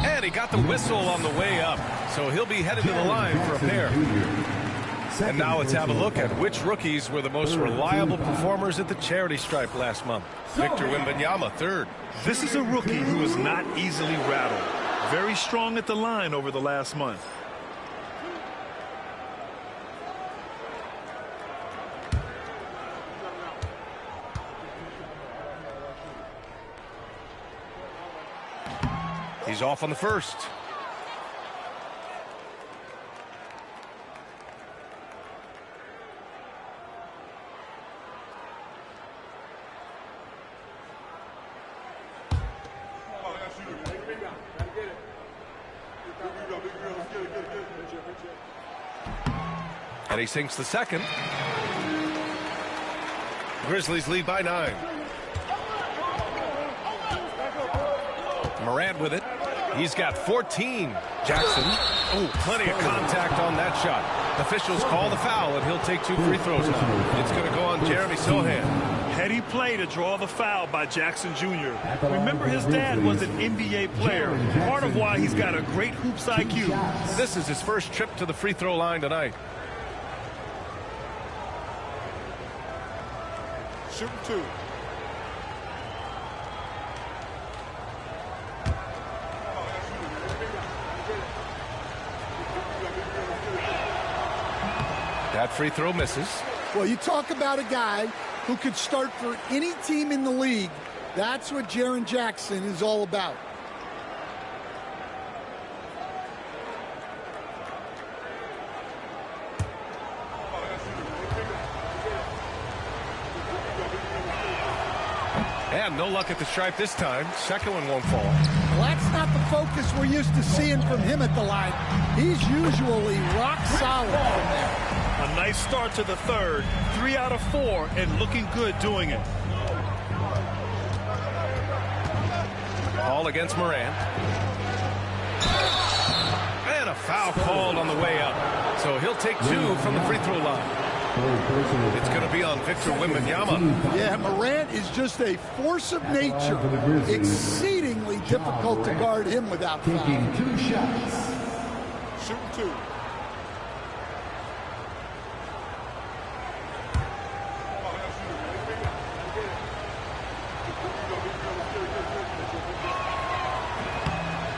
And he got the whistle on the way up. So he'll be headed to the line for a pair. And now let's have a look at which rookies were the most reliable performers at the charity stripe last month. Victor Wembanyama, third. This is a rookie who is not easily rattled. Very strong at the line over the last month. He's off on the first. And he sinks the second. Grizzlies lead by 9. Morant with it. He's got 14. Jackson. Oh, plenty of contact on that shot. Officials call the foul, and he'll take 2 free throws now. It's going to go on Jeremy Sohan. Heady play to draw the foul by Jackson Jr. Remember, his dad was an NBA player, part of why he's got a great hoops IQ. This is his first trip to the free throw line tonight. Shooting 2. That free throw misses. Well, you talk about a guy who could start for any team in the league. That's what Jaren Jackson is all about. And no luck at the stripe this time. Second one won't fall. Well, that's not the focus we're used to seeing from him at the line. He's usually rock solid from there. A nice start to the third. 3 out of 4 and looking good doing it. Ball against Morant. And a foul called on the way up. So he'll take 2 from the free throw line. It's going to be on Victor Wembanyama. Yeah, Morant is just a force of nature. Exceedingly difficult to guard him without foul. Taking 2 shots. Shooting 2.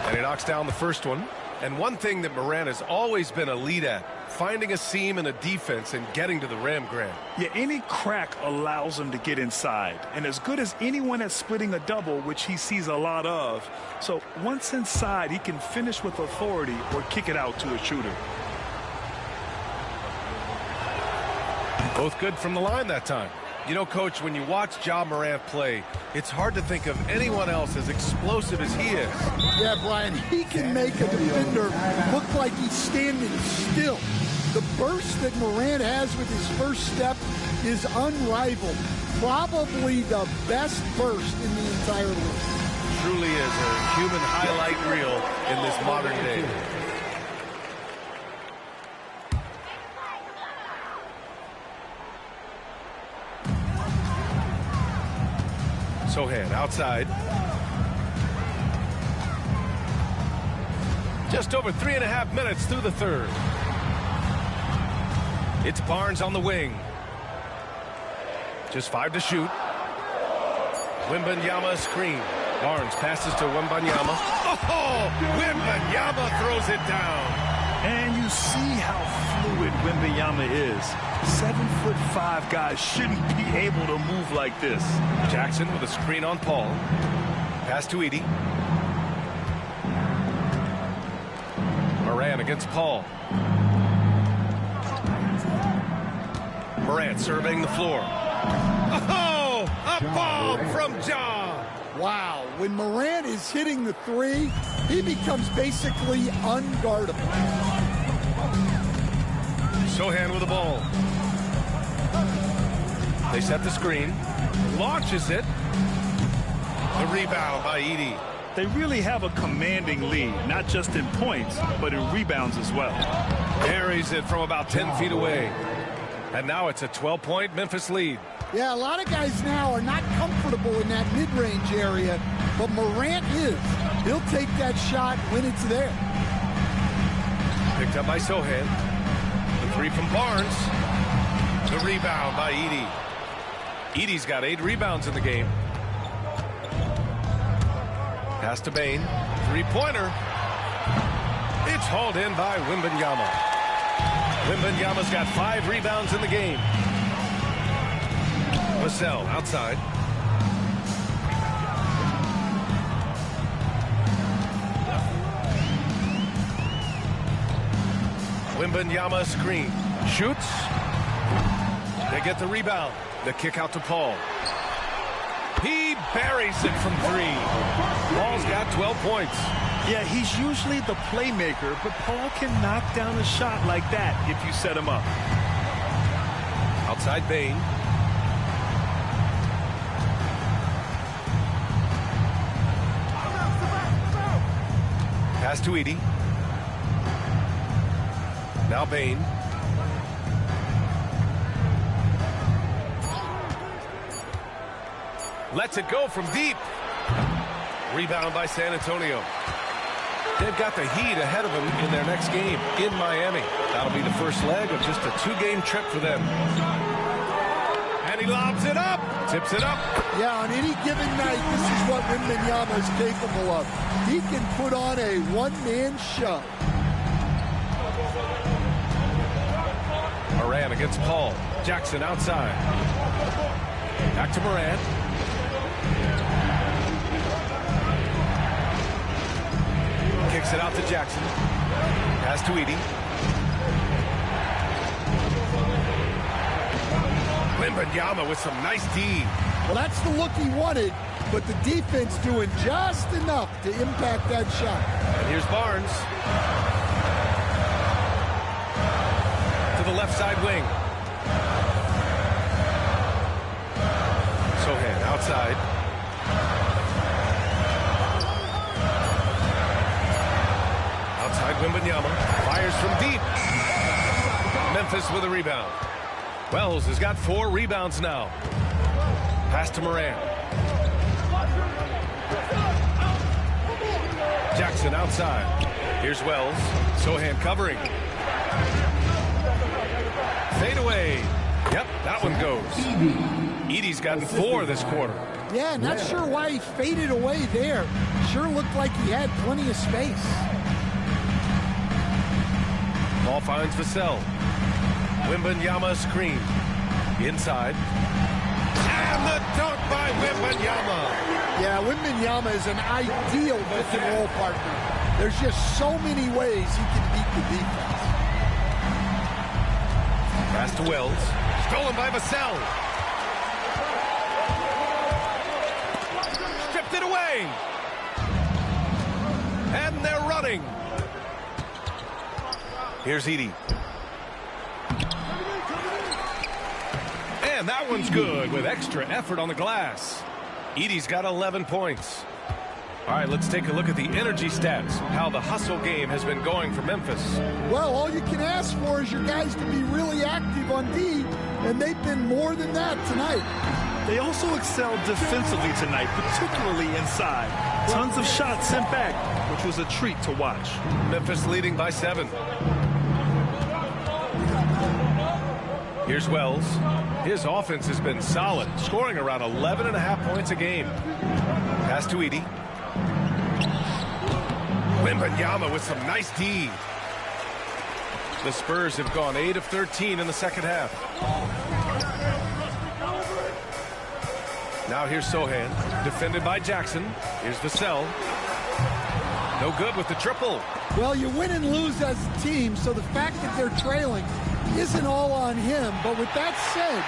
And he knocks down the first one. And one thing that Morant has always been elite at, finding a seam in a defense and getting to the rim, Grant. Yeah, any crack allows him to get inside. And as good as anyone at splitting a double, which he sees a lot of. So once inside, he can finish with authority or kick it out to a shooter. Both good from the line that time. You know, Coach, when you watch Ja Morant play, it's hard to think of anyone else as explosive as he is. Yeah, Brian, he can make a defender look like he's standing still. The burst that Morant has with his first step is unrivaled. Probably the best burst in the entire league. Truly is a human highlight reel in this modern day. Sohan outside. Just over 3.5 minutes through the third. It's Barnes on the wing. Just 5 to shoot. Wembanyama screen. Barnes passes to Wembanyama. Oh! Wembanyama throws it down. And you see how fluid Wembanyama is. 7'5" guys shouldn't be able to move like this. Jackson with a screen on Paul. Pass to Edey. Morant against Paul. Morant surveying the floor. Oh! A bomb from Ja! Wow, when Morant is hitting the 3, he becomes basically unguardable. Sohan with the ball. They set the screen. Launches it. The rebound by Edey. They really have a commanding lead, not just in points, but in rebounds as well. Carries it from about 10 feet away. And now it's a 12-point Memphis lead. Yeah, a lot of guys now are not comfortable in that mid-range area, but Morant is. He'll take that shot when it's there. Picked up by Sohan. The 3 from Barnes. The rebound by Edey. Edey's got 8 rebounds in the game. Pass to Bane. 3-pointer. It's hauled in by Wembanyama. Wembanyama's got 5 rebounds in the game. Vassell outside. Wembanyama screen. Shoots. They get the rebound. The kick out to Paul. He buries it from 3. Paul's got 12 points. Yeah, he's usually the playmaker, but Paul can knock down a shot like that if you set him up. Outside Bane. Pass to Edey. Now Bane. Lets it go from deep. Rebound by San Antonio. They've got the Heat ahead of them in their next game in Miami. That'll be the first leg of just a 2-game trip for them. And he lobs it up. Tips it up. Yeah, on any given night, this is what Wembanyama is capable of. He can put on a one-man show. Moran against Paul. Jackson outside. Back to Moran. Kicks it out to Jackson. Pass to Edey. Wembanyama with some nice D. Well, that's the look he wanted, but the defense doing just enough to impact that shot. And here's Barnes. To the left side wing. Sohan outside. Outside Wembanyama. Fires from deep. Memphis with a rebound. Wells has got 4 rebounds now. Pass to Moran. Jackson outside. Here's Wells. Sohan covering. Fade away. Yep, that one goes. Edey's gotten 4 this quarter. Yeah, not sure why he faded away there. Sure looked like he had plenty of space. Ball finds Vassell. Wembanyama screen. Inside. And the dunk by Wembanyama. Yeah, Wembanyama is an ideal pick and roll partner. There's just so many ways he can beat the defense. Pass to Wells. Stolen by Vassell. Stripped it away. And they're running. Here's Edey. And that one's good with extra effort on the glass. Edey's got 11 points. All right, let's take a look at the energy stats, how the hustle game has been going for Memphis. Well, all you can ask for is your guys to be really active on D, and they've been more than that tonight. They also excelled defensively tonight, particularly inside. Tons of shots sent back, which was a treat to watch. Memphis leading by 7. Here's Wells. His offense has been solid, scoring around 11.5 points a game. Pass to Edey. Wembanyama with some nice D. The Spurs have gone 8 of 13 in the second half. Now here's Sohan, defended by Jackson. Here's Vassell. No good with the triple. Well, you win and lose as a team, so the fact that they're trailing isn't all on him. But with that said,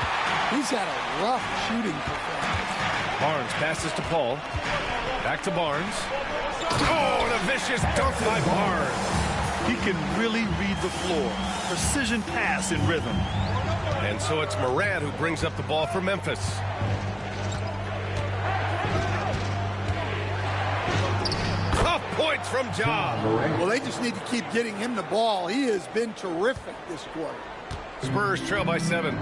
he's had a rough shooting performance. Barnes passes to Paul. Back to Barnes. Oh, and a vicious dunk by Barnes. He can really read the floor. Precision pass in rhythm. And so it's Moran who brings up the ball for Memphis. Tough points from Ja. Well, they just need to keep getting him the ball. He has been terrific this quarter. Spurs trail by 7.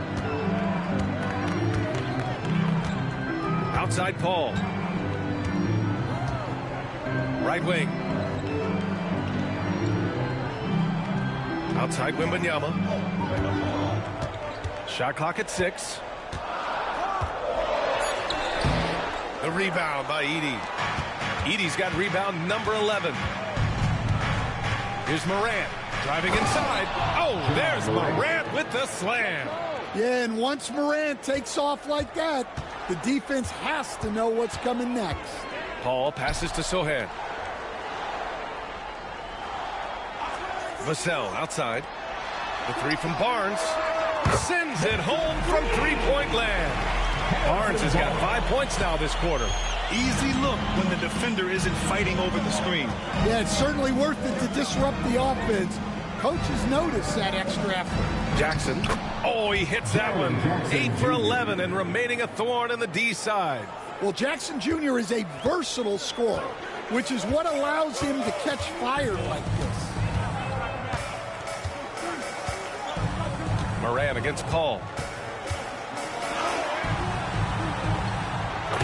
Outside Paul. Right wing. Outside Wembanyama. Shot clock at 6. The rebound by Edey. Edey's got rebound number 11. Here's Morant driving inside. Oh, there's Morant with the slam. Yeah, and once Morant takes off like that, the defense has to know what's coming next. Paul passes to Sohan. Vassell outside. The 3 from Barnes. Sends it home from three-point land. Barnes has got 5 points now this quarter. Easy look when the defender isn't fighting over the screen. Yeah, it's certainly worth it to disrupt the offense. Coaches notice that extra effort. Jackson. Oh, he hits that one. 8 for 11 and remaining a thorn in the D side. Well, Jackson Jr. is a versatile scorer, which is what allows him to catch fire like this. Moran against Paul.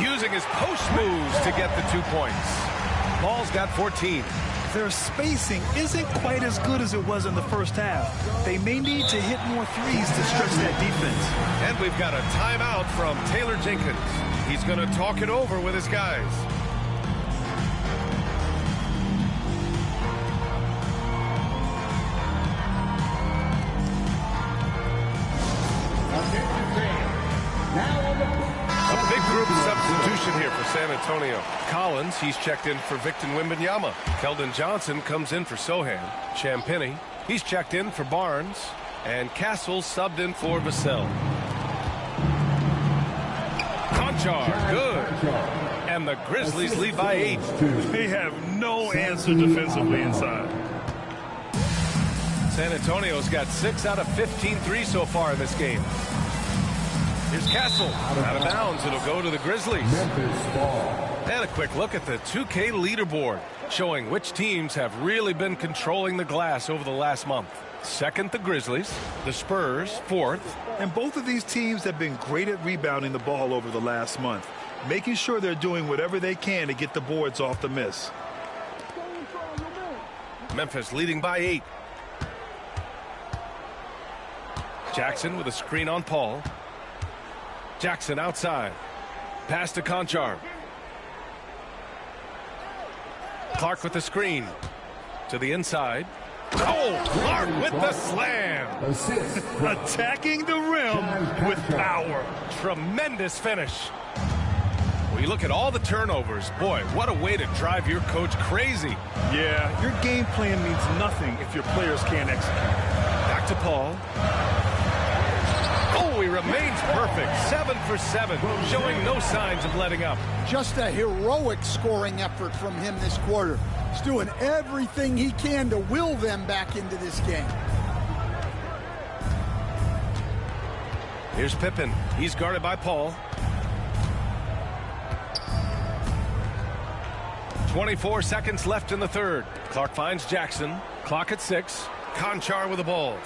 using his post moves to get the 2 points. Paul's got 14. Their spacing isn't quite as good as it was in the first half. They may need to hit more threes to stretch that defense. And we've got a timeout from Taylor Jenkins. He's going to talk it over with his guys. A big group substitution here for San Antonio. Collins, he's checked in for Victor Wembanyama. Keldon Johnson comes in for Sohan. Champagnie, he's checked in for Barnes. And Castle subbed in for Vassell. Conchar, good. And the Grizzlies lead by 8. They have no answer defensively inside. San Antonio's got 6 out of 15 threes so far in this game. Here's Castle. Out of bounds. It'll go to the Grizzlies. And a quick look at the 2K leaderboard, showing which teams have really been controlling the glass over the last month. Second, the Grizzlies. The Spurs, 4th. And both of these teams have been great at rebounding the ball over the last month, making sure they're doing whatever they can to get the boards off the miss. Memphis leading by 8. Jackson with a screen on Paul. Jackson outside. Pass to Conchar. Clark with the screen. To the inside. Oh, Clark with the slam. Attacking the rim with power. Tremendous finish. Well, you look at all the turnovers. Boy, what a way to drive your coach crazy. Yeah, your game plan means nothing if your players can't execute. Back to Paul. Oh, he remains perfect. 7 for 7, showing no signs of letting up. Just a heroic scoring effort from him this quarter. He's doing everything he can to will them back into this game. Here's Pippen. He's guarded by Paul. 24 seconds left in the third. Clark finds Jackson. Clock at 6. Conchar with the ball.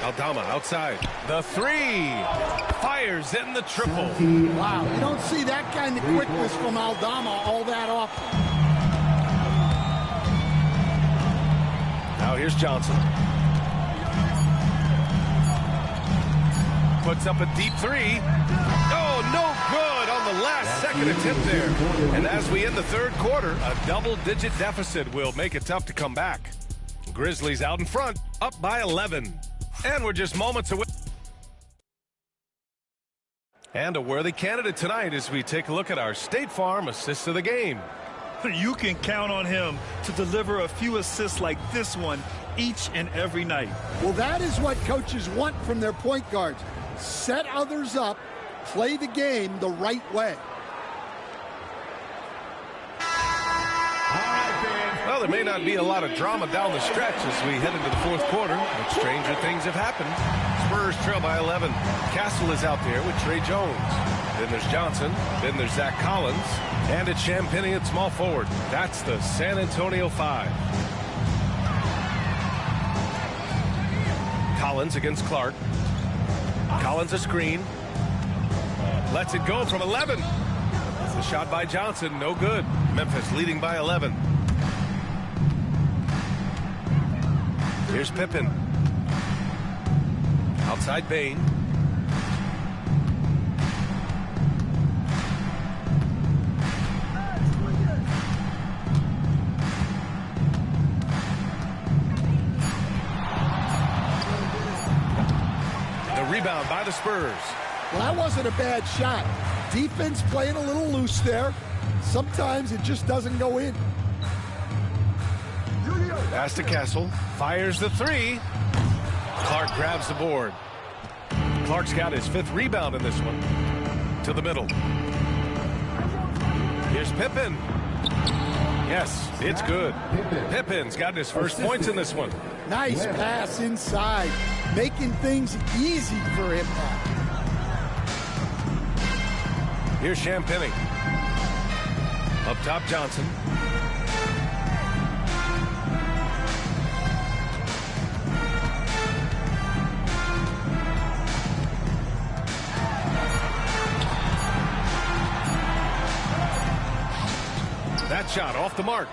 Aldama outside. The 3. Fires in the triple. Wow, you don't see that kind of quickness from Aldama all that often. Now here's Johnson. Puts up a deep 3. Oh, no good on the last second attempt there. And as we end the third quarter, a double-digit deficit will make it tough to come back. Grizzlies out in front, up by 11. And we're just moments away. And a worthy candidate tonight as we take a look at our State Farm assist of the game. You can count on him to deliver a few assists like this one each and every night. Well, that is what coaches want from their point guards. Set others up, play the game the right way. Well, there may not be a lot of drama down the stretch as we head into the fourth quarter, but stranger things have happened. Spurs trail by 11. Castle is out there with Trey Jones. Then there's Johnson. Then there's Zach Collins. And it's Champagnie at small forward. That's the San Antonio 5. Collins against Clark. Collins a screen. Lets it go from 11. The shot by Johnson, no good. Memphis leading by 11. Here's Pippen. Outside Bain. The rebound by the Spurs. Well, that wasn't a bad shot. Defense playing a little loose there. Sometimes it just doesn't go in. Pass to Castle. Fires the 3. Clark grabs the board. Clark's got his 5th rebound in this one. To the middle. Here's Pippen. Yes, it's good. Pippin's got his first points in this one. Nice pass inside. Making things easy for him now. Here's Champagnie. Up top, Johnson. shot off the mark.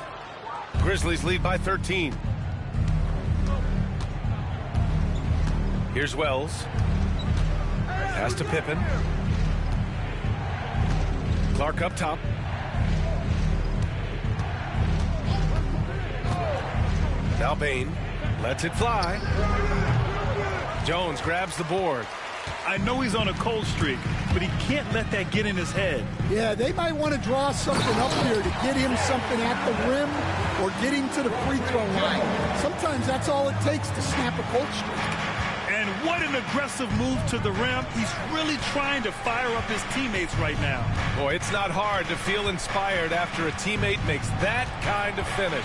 Grizzlies lead by 13. Here's Wells. Pass to Pippen. Clark up top. Now Bain lets it fly. Jones grabs the board. I know he's on a cold streak, but he can't let that get in his head. Yeah, they might want to draw something up here to get him something at the rim or get him to the free throw line. Sometimes that's all it takes to snap a cold streak. And what an aggressive move to the rim. He's really trying to fire up his teammates right now. Boy, it's not hard to feel inspired after a teammate makes that kind of finish.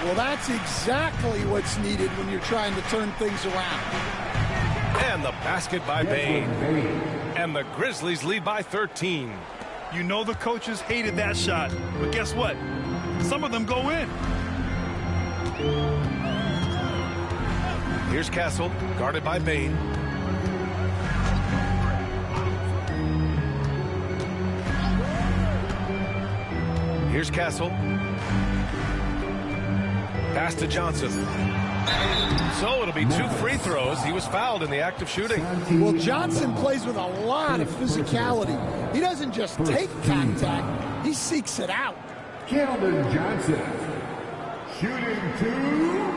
Well, that's exactly what's needed when you're trying to turn things around. And the basket by Bain. And the Grizzlies lead by 13. You know the coaches hated that shot, but guess what? Some of them go in. Here's Castle, guarded by Bain. Here's Castle. Pass to Johnson. So it'll be 2 free throws. He was fouled in the act of shooting. Well, Johnson plays with a lot of physicality. He doesn't just take contact, he seeks it out. Keldon Johnson, shooting 2.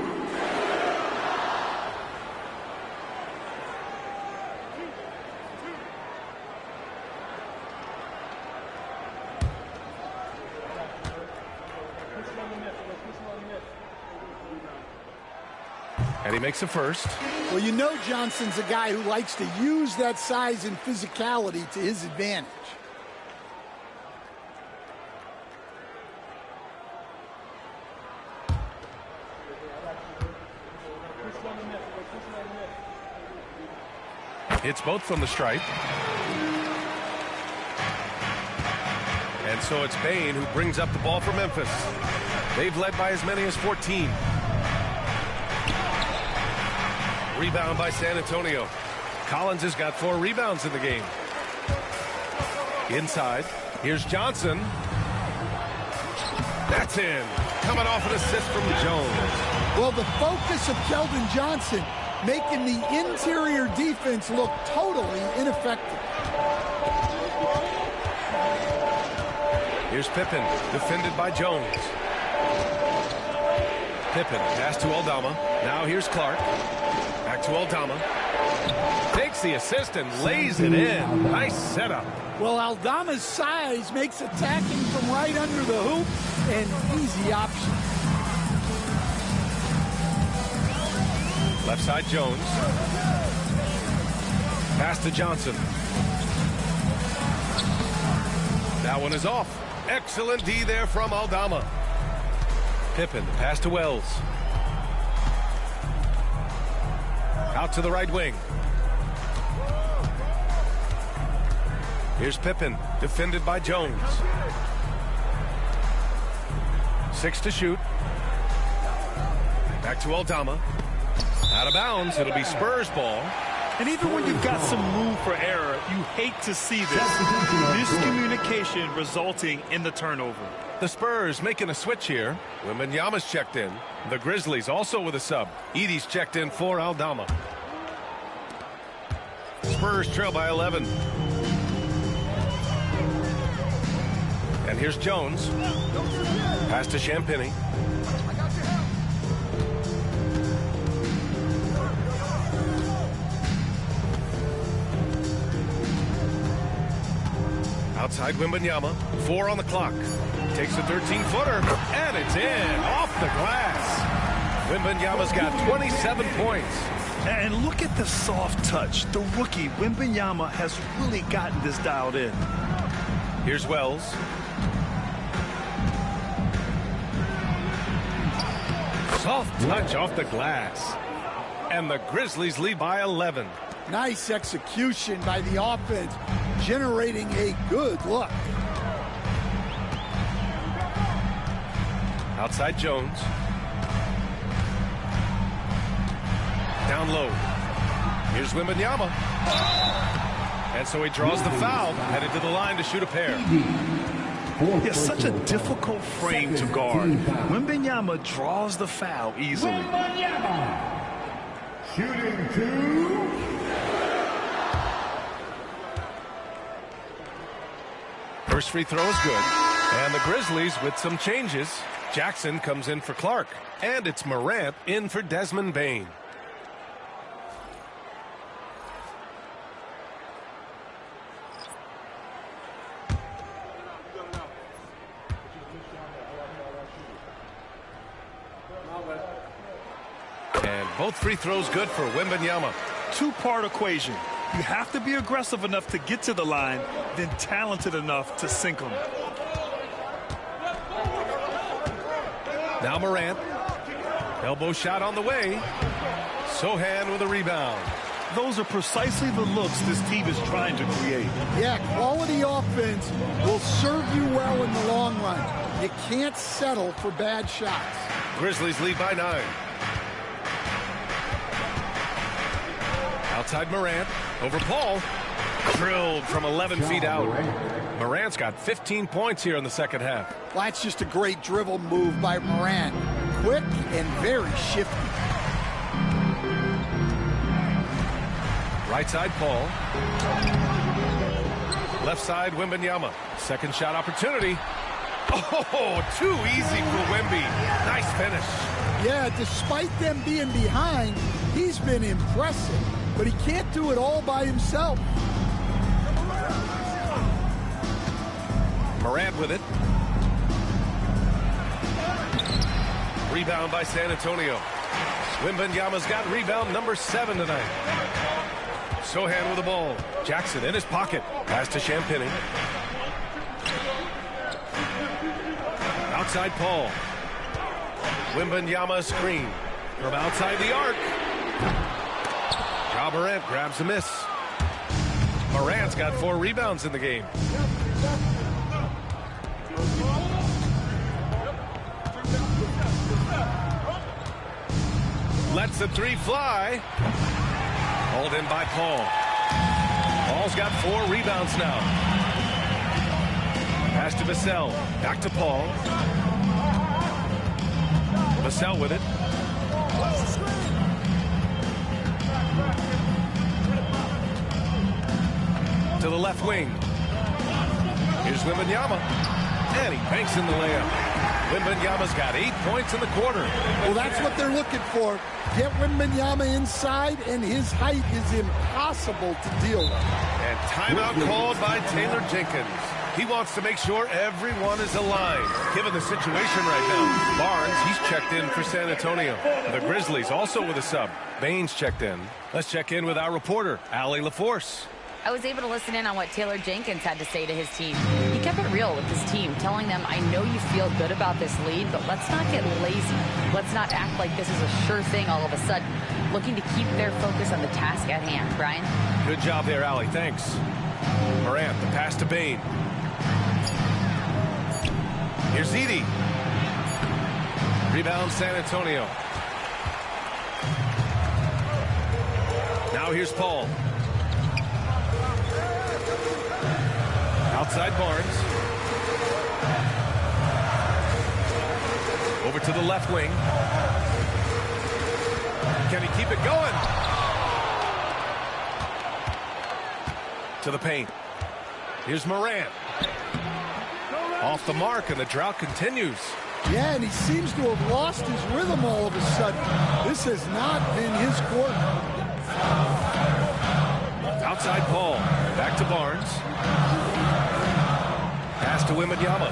And he makes a first. Well, you know Johnson's a guy who likes to use that size and physicality to his advantage. Hits both from the stripe. And so it's Bain who brings up the ball for Memphis. They've led by as many as 14. Rebound by San Antonio. Collins has got 4 rebounds in the game. Inside, here's Johnson. That's in. Coming off an assist from Jones. Well, the focus of Keldon Johnson making the interior defense look totally ineffective. Here's Pippen, defended by Jones. Pippen, pass to Aldama. Now here's Clark. Back to Aldama. Takes the assist and lays it in. Nice setup. Well, Aldama's size makes attacking from right under the hoop an easy option. Left side Jones. Pass to Johnson. That one is off. Excellent D there from Aldama. Pippen, pass to Wells. Out to the right wing. Here's Pippen, defended by Jones. 6 to shoot. Back to Aldama. Out of bounds. It'll be Spurs ball. And even when you've got some room for error, you hate to see this. Miscommunication resulting in the turnover. The Spurs making a switch here. Wembanyama's checked in. The Grizzlies also with a sub. Edey's checked in for Aldama. Spurs trail by 11. And here's Jones. Pass to Champagny. Outside Wembanyama. 4 on the clock. Takes a 13-footer. And it's in. Off the glass. Wembanyama's got 27 points. And look at the soft touch. The rookie, Wembanyama, has really gotten this dialed in. Here's Wells. Soft touch off the glass. And the Grizzlies lead by 11. Nice execution by the offense, generating a good look. Outside Jones. Down low. Here's Wembanyama. And so he draws the foul, headed to the line to shoot a pair. Yeah, such a difficult frame to guard. Wembanyama draws the foul easily. Shooting 2. First free throw is good. And the Grizzlies with some changes. Jackson comes in for Clark. And it's Morant in for Desmond Bane. And both free throws good for Wembanyama. Two-part equation. You have to be aggressive enough to get to the line, then talented enough to sink them. Now Morant. Elbow shot on the way. Sohan with a rebound. Those are precisely the looks this team is trying to create. Yeah, quality offense will serve you well in the long run. You can't settle for bad shots. Grizzlies lead by 9. Outside Morant, over Paul. Drilled from 11 feet out. Morant's got 15 points here in the second half. Well, that's just a great dribble move by Morant. Quick and very shifty. Right side, Paul. Left side, Wembanyama. Second shot opportunity. Oh, too easy for Wemby. Nice finish. Yeah, despite them being behind, he's been impressive. But he can't do it all by himself. Morant with it. Rebound by San Antonio. Wembanyama's got rebound number 7 tonight. Sohan with the ball. Jackson in his pocket. Pass to Champagnie. Outside Paul. Wembanyama screen. From outside the arc. Ja Morant grabs a miss. Morant's got 4 rebounds in the game. Lets the 3 fly. Hauled in by Paul. Paul's got 4 rebounds now. Pass to Vassell. Back to Paul. Vassell with it. To the left wing. Here's Wembanyama. And he banks in the layup. Wembanyama's got 8 points in the quarter. Well, that's what they're looking for. Get Wembanyama inside, and his height is impossible to deal with. And timeout called by Taylor Jenkins. He wants to make sure everyone is aligned. Given the situation right now, Barnes, he's checked in for San Antonio. The Grizzlies also with a sub. Baines checked in. Let's check in with our reporter, Allie LaForce. I was able to listen in on what Taylor Jenkins had to say to his team. He kept it real with his team, telling them, I know you feel good about this lead, but let's not get lazy. Let's not act like this is a sure thing all of a sudden. Looking to keep their focus on the task at hand. Brian? Good job there, Allie. Thanks. Morant, the pass to Bane. Here's Edey. Rebound San Antonio. Now here's Paul. Outside Barnes. Over to the left wing. Can he keep it going? To the paint. Here's Morant. Off the mark, and the drought continues. Yeah, and he seems to have lost his rhythm all of a sudden. This has not been his quarter. Outside Paul. Back to Barnes. Pass to Wembanyama.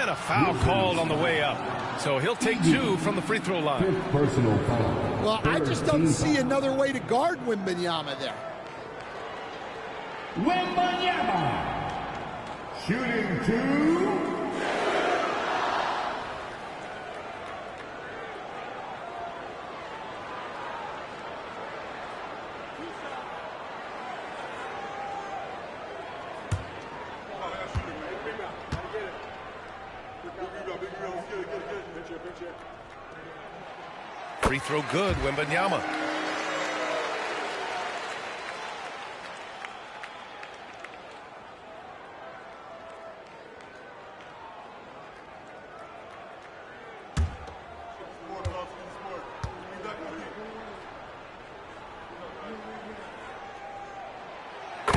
And a foul called on the way up. So he'll take 2 from the free throw line. Personal foul. Well, I just don't see another way to guard Wembanyama there. Wembanyama. Shooting 2. Free throw good, Wembanyama.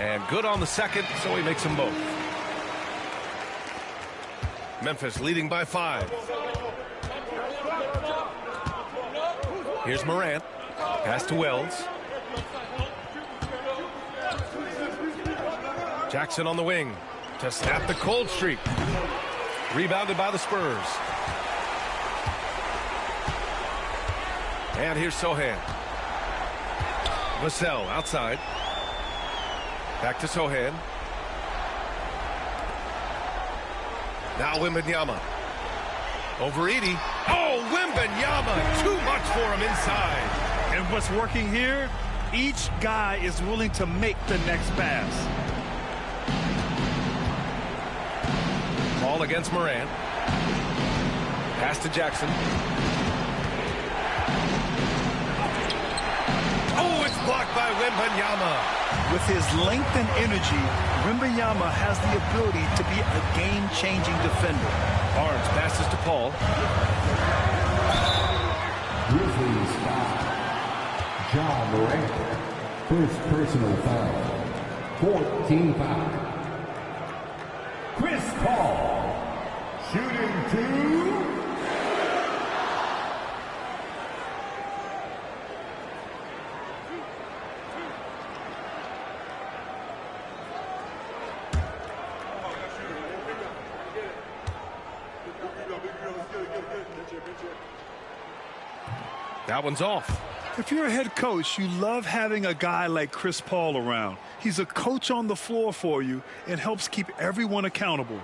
And good on the second, so he makes them both. Memphis leading by 5. Here's Morant. Pass to Wells. Jackson on the wing to snap the cold streak. Rebounded by the Spurs. And here's Sohan. Vassell outside. Back to Sohan. Now Wembanyama. Over Edie. Oh, Wembanyama! Too much for him inside. And what's working here? Each guy is willing to make the next pass. Ball against Morant. Pass to Jackson. Oh, it's blocked by Wembanyama. With his length and energy, Wembanyama has the ability to be a game-changing defender. Barnes passes to Paul. Grizzlies foul. John Morant. First personal foul. 14 foul. Chris Paul. Shooting 2. That one's off. If you're a head coach, you love having a guy like Chris Paul around. He's a coach on the floor for you and helps keep everyone accountable.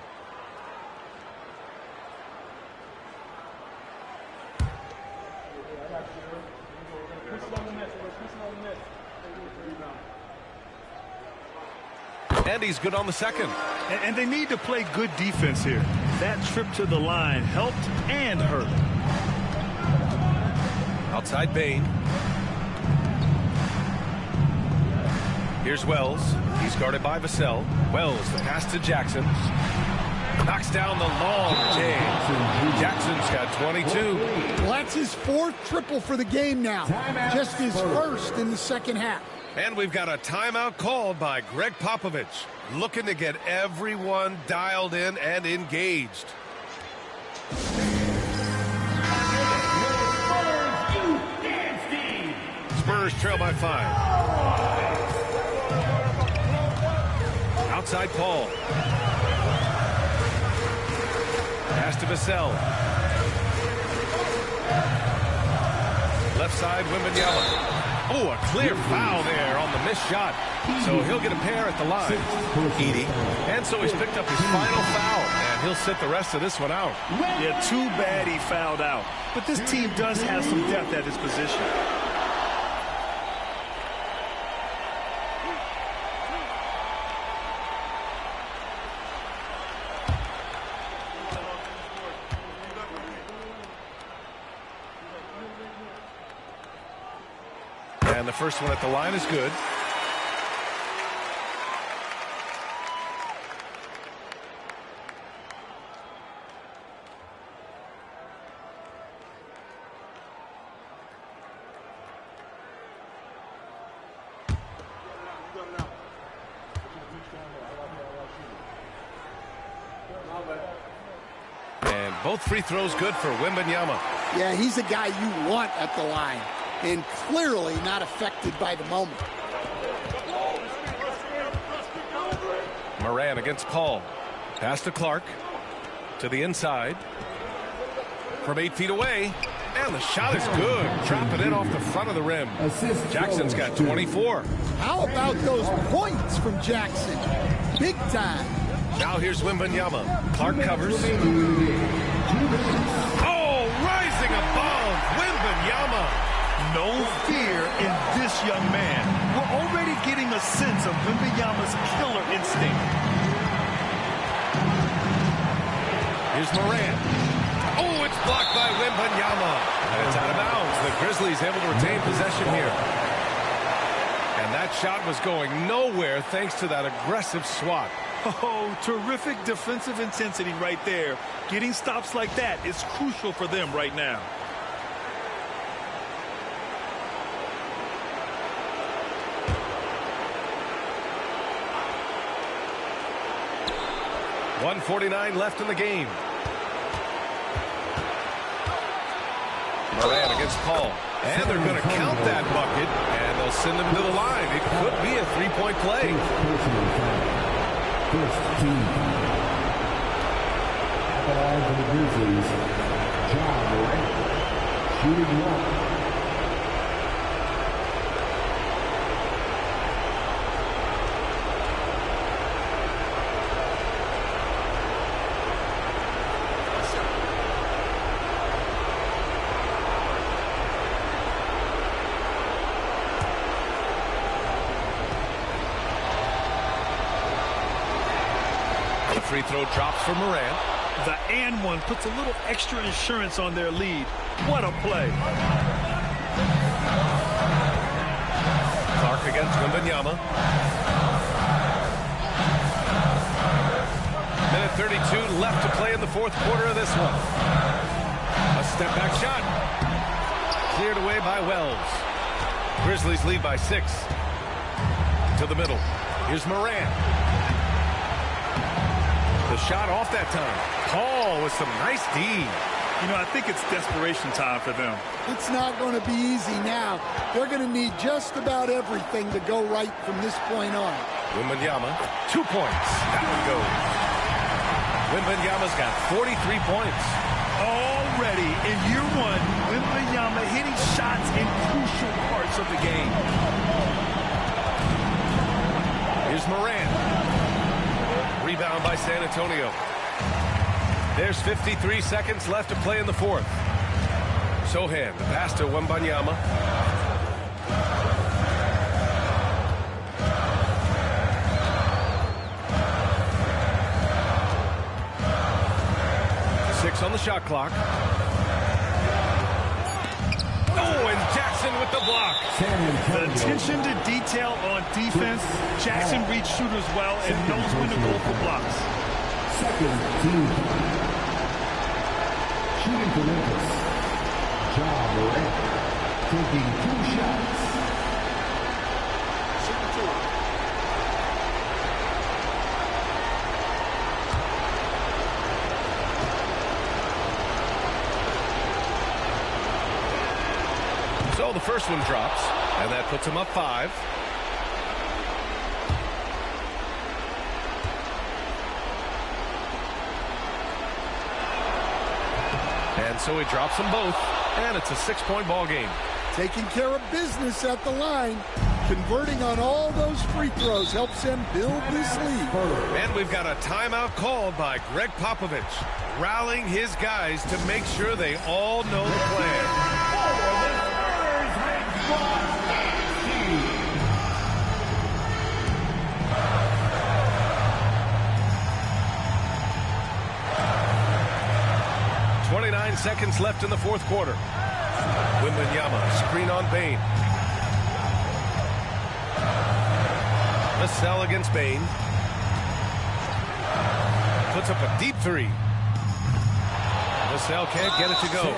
And he's good on the second. And they need to play good defense here. That trip to the line helped and hurt. Outside Bain. Here's Wells. He's guarded by Vassell. Wells, the pass to Jackson. Knocks down the long J. Jackson's got 22. Well, that's his 4th triple for the game now. Just his first in the second half. And we've got a timeout called by Greg Popovich, looking to get everyone dialed in and engaged. Spurs trail by 5. Outside Paul. Pass to Vassell. Left side Wembanyama. Oh, a clear foul there on the missed shot. So he'll get a pair at the line. Edie. And so he's picked up his final foul. And he'll sit the rest of this one out. Yeah, too bad he fouled out. But this team does have some depth at his position. And the first one at the line is good. And both free throws good for Wembanyama. Yeah, he's a guy you want at the line, and clearly not affected by the moment. Moran against Paul. Pass to Clark. To the inside. From 8 feet away. And the shot is good. Drop it in off the front of the rim. Jackson's got 24. How about those points from Jackson? Big time. Now here's Wembanyama. Clark covers. Oh, rising above. Wembanyama. No fear in this young man. We're already getting a sense of Wembanyama's killer instinct. Here's Morant. Oh, it's blocked by Wembanyama. And it's out of bounds. The Grizzlies able to retain possession here. And that shot was going nowhere thanks to that aggressive swat. Oh, terrific defensive intensity right there. Getting stops like that is crucial for them right now. 1:49 left in the game. Moran against Paul. And they're going to count that bucket, and they'll send him to the line. It could be a three-point play. First team. At the line for the Grizzlies, John Morant, shooting one. Free throw drops for Moran. The and one puts a little extra insurance on their lead. What a play. Clark against Wembanyama. Minute 32 left to play in the fourth quarter of this one. A step back shot. Cleared away by Wells. Grizzlies lead by 6. To the middle. Here's Moran. The shot off that time. Paul with some nice D. You know, I think it's desperation time for them. It's not going to be easy now. They're going to need just about everything to go right from this point on. Wembanyama, 2 points. That one goes. Wembanyama's got 43 points. Already in year one, Wembanyama hitting shots in crucial parts of the game. Here's Moran. Rebound by San Antonio. There's 53 seconds left to play in the fourth. Sohan, the pass to Wembanyama. Six on the shot clock. Oh, and Jackson with the block. The attention to detail on defense. Jackson reads shooters well and knows when to go for blocks. Second team. Shooting for Memphis, John Morant, taking 2 shots. So the first one drops, and that puts him up 5. And so he drops them both, and it's a 6-point ball game. Taking care of business at the line. Converting on all those free throws helps them build this lead. And we've got a timeout called by Greg Popovich, rallying his guys to make sure they all know the plan. 29 seconds left in the fourth quarter. Wembanyama, screen on Bane. Vassell against Bane. Puts up a deep 3. Vassell can't get it to go.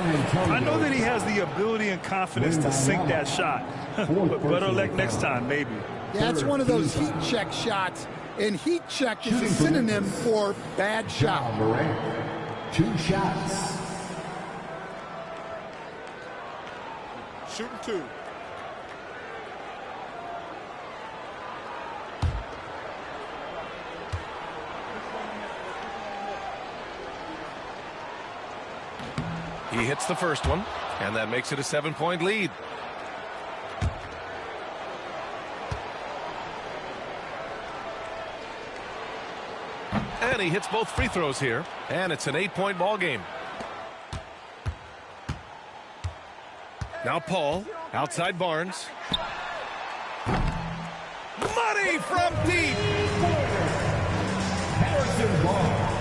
I know that he has the ability and confidence to sink that shot. But better luck next time, maybe. Yeah, it's one of those heat check shots. And heat check is a synonym for bad shot. Morant, 2 shots. Shooting 2. He hits the first one, and that makes it a 7-point lead. And he hits both free throws here, and it's an 8-point ball game. Now Paul, outside Barnes. Money from deep! Harrison Barnes.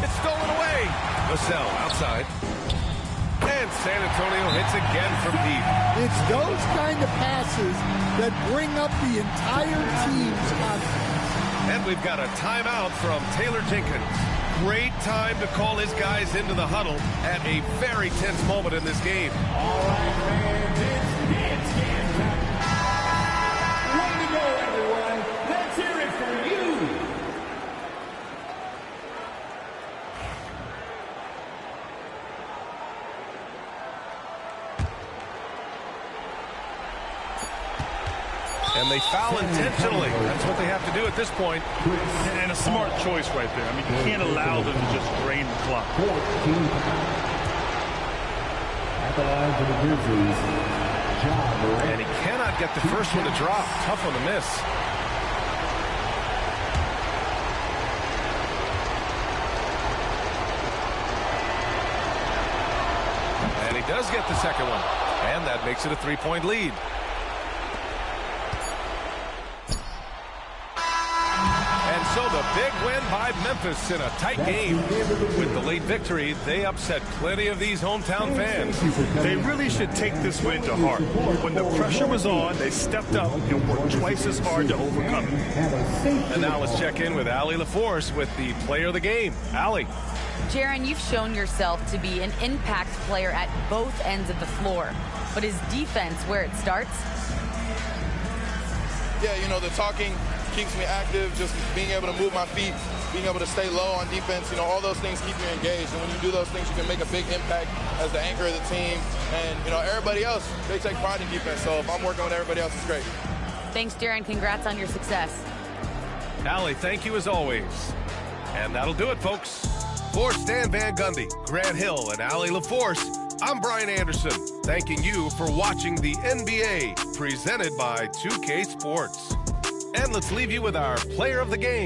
It's stolen away. Vassell outside. And San Antonio hits again from deep. It's those kind of passes that bring up the entire team's confidence. And we've got a timeout from Taylor Jenkins. Great time to call his guys into the huddle at a very tense moment in this game. All right, fans, it's dance time. Way to go, everyone. And they foul intentionally. That's what they have to do at this point. And a smart choice right there. I mean, you can't allow them to just drain the clock. At the line for the Grizzlies, Ja Morant. And he cannot get the first one to drop. Tough one to miss. And he does get the second one. And that makes it a 3-point lead. And so the big win by Memphis in a tight game. With the late victory, they upset plenty of these hometown fans. They really should take this win to heart. When the pressure was on, they stepped up and worked twice as hard to overcome it. And now let's check in with Allie LaForce with the player of the game. Allie. Jaron, you've shown yourself to be an impact player at both ends of the floor. But is defense where it starts? Yeah, you know, the talking keeps me active, just being able to move my feet, being able to stay low on defense, you know, all those things keep you engaged. And when you do those things, you can make a big impact as the anchor of the team. And, you know, everybody else, they take pride in defense. So if I'm working with everybody else, it's great. Thanks, Jaron. Congrats on your success. Allie, thank you as always. And that'll do it, folks. For Stan Van Gundy, Grant Hill, and Allie LaForce, I'm Brian Anderson, thanking you for watching the NBA, presented by 2K Sports. And let's leave you with our player of the game.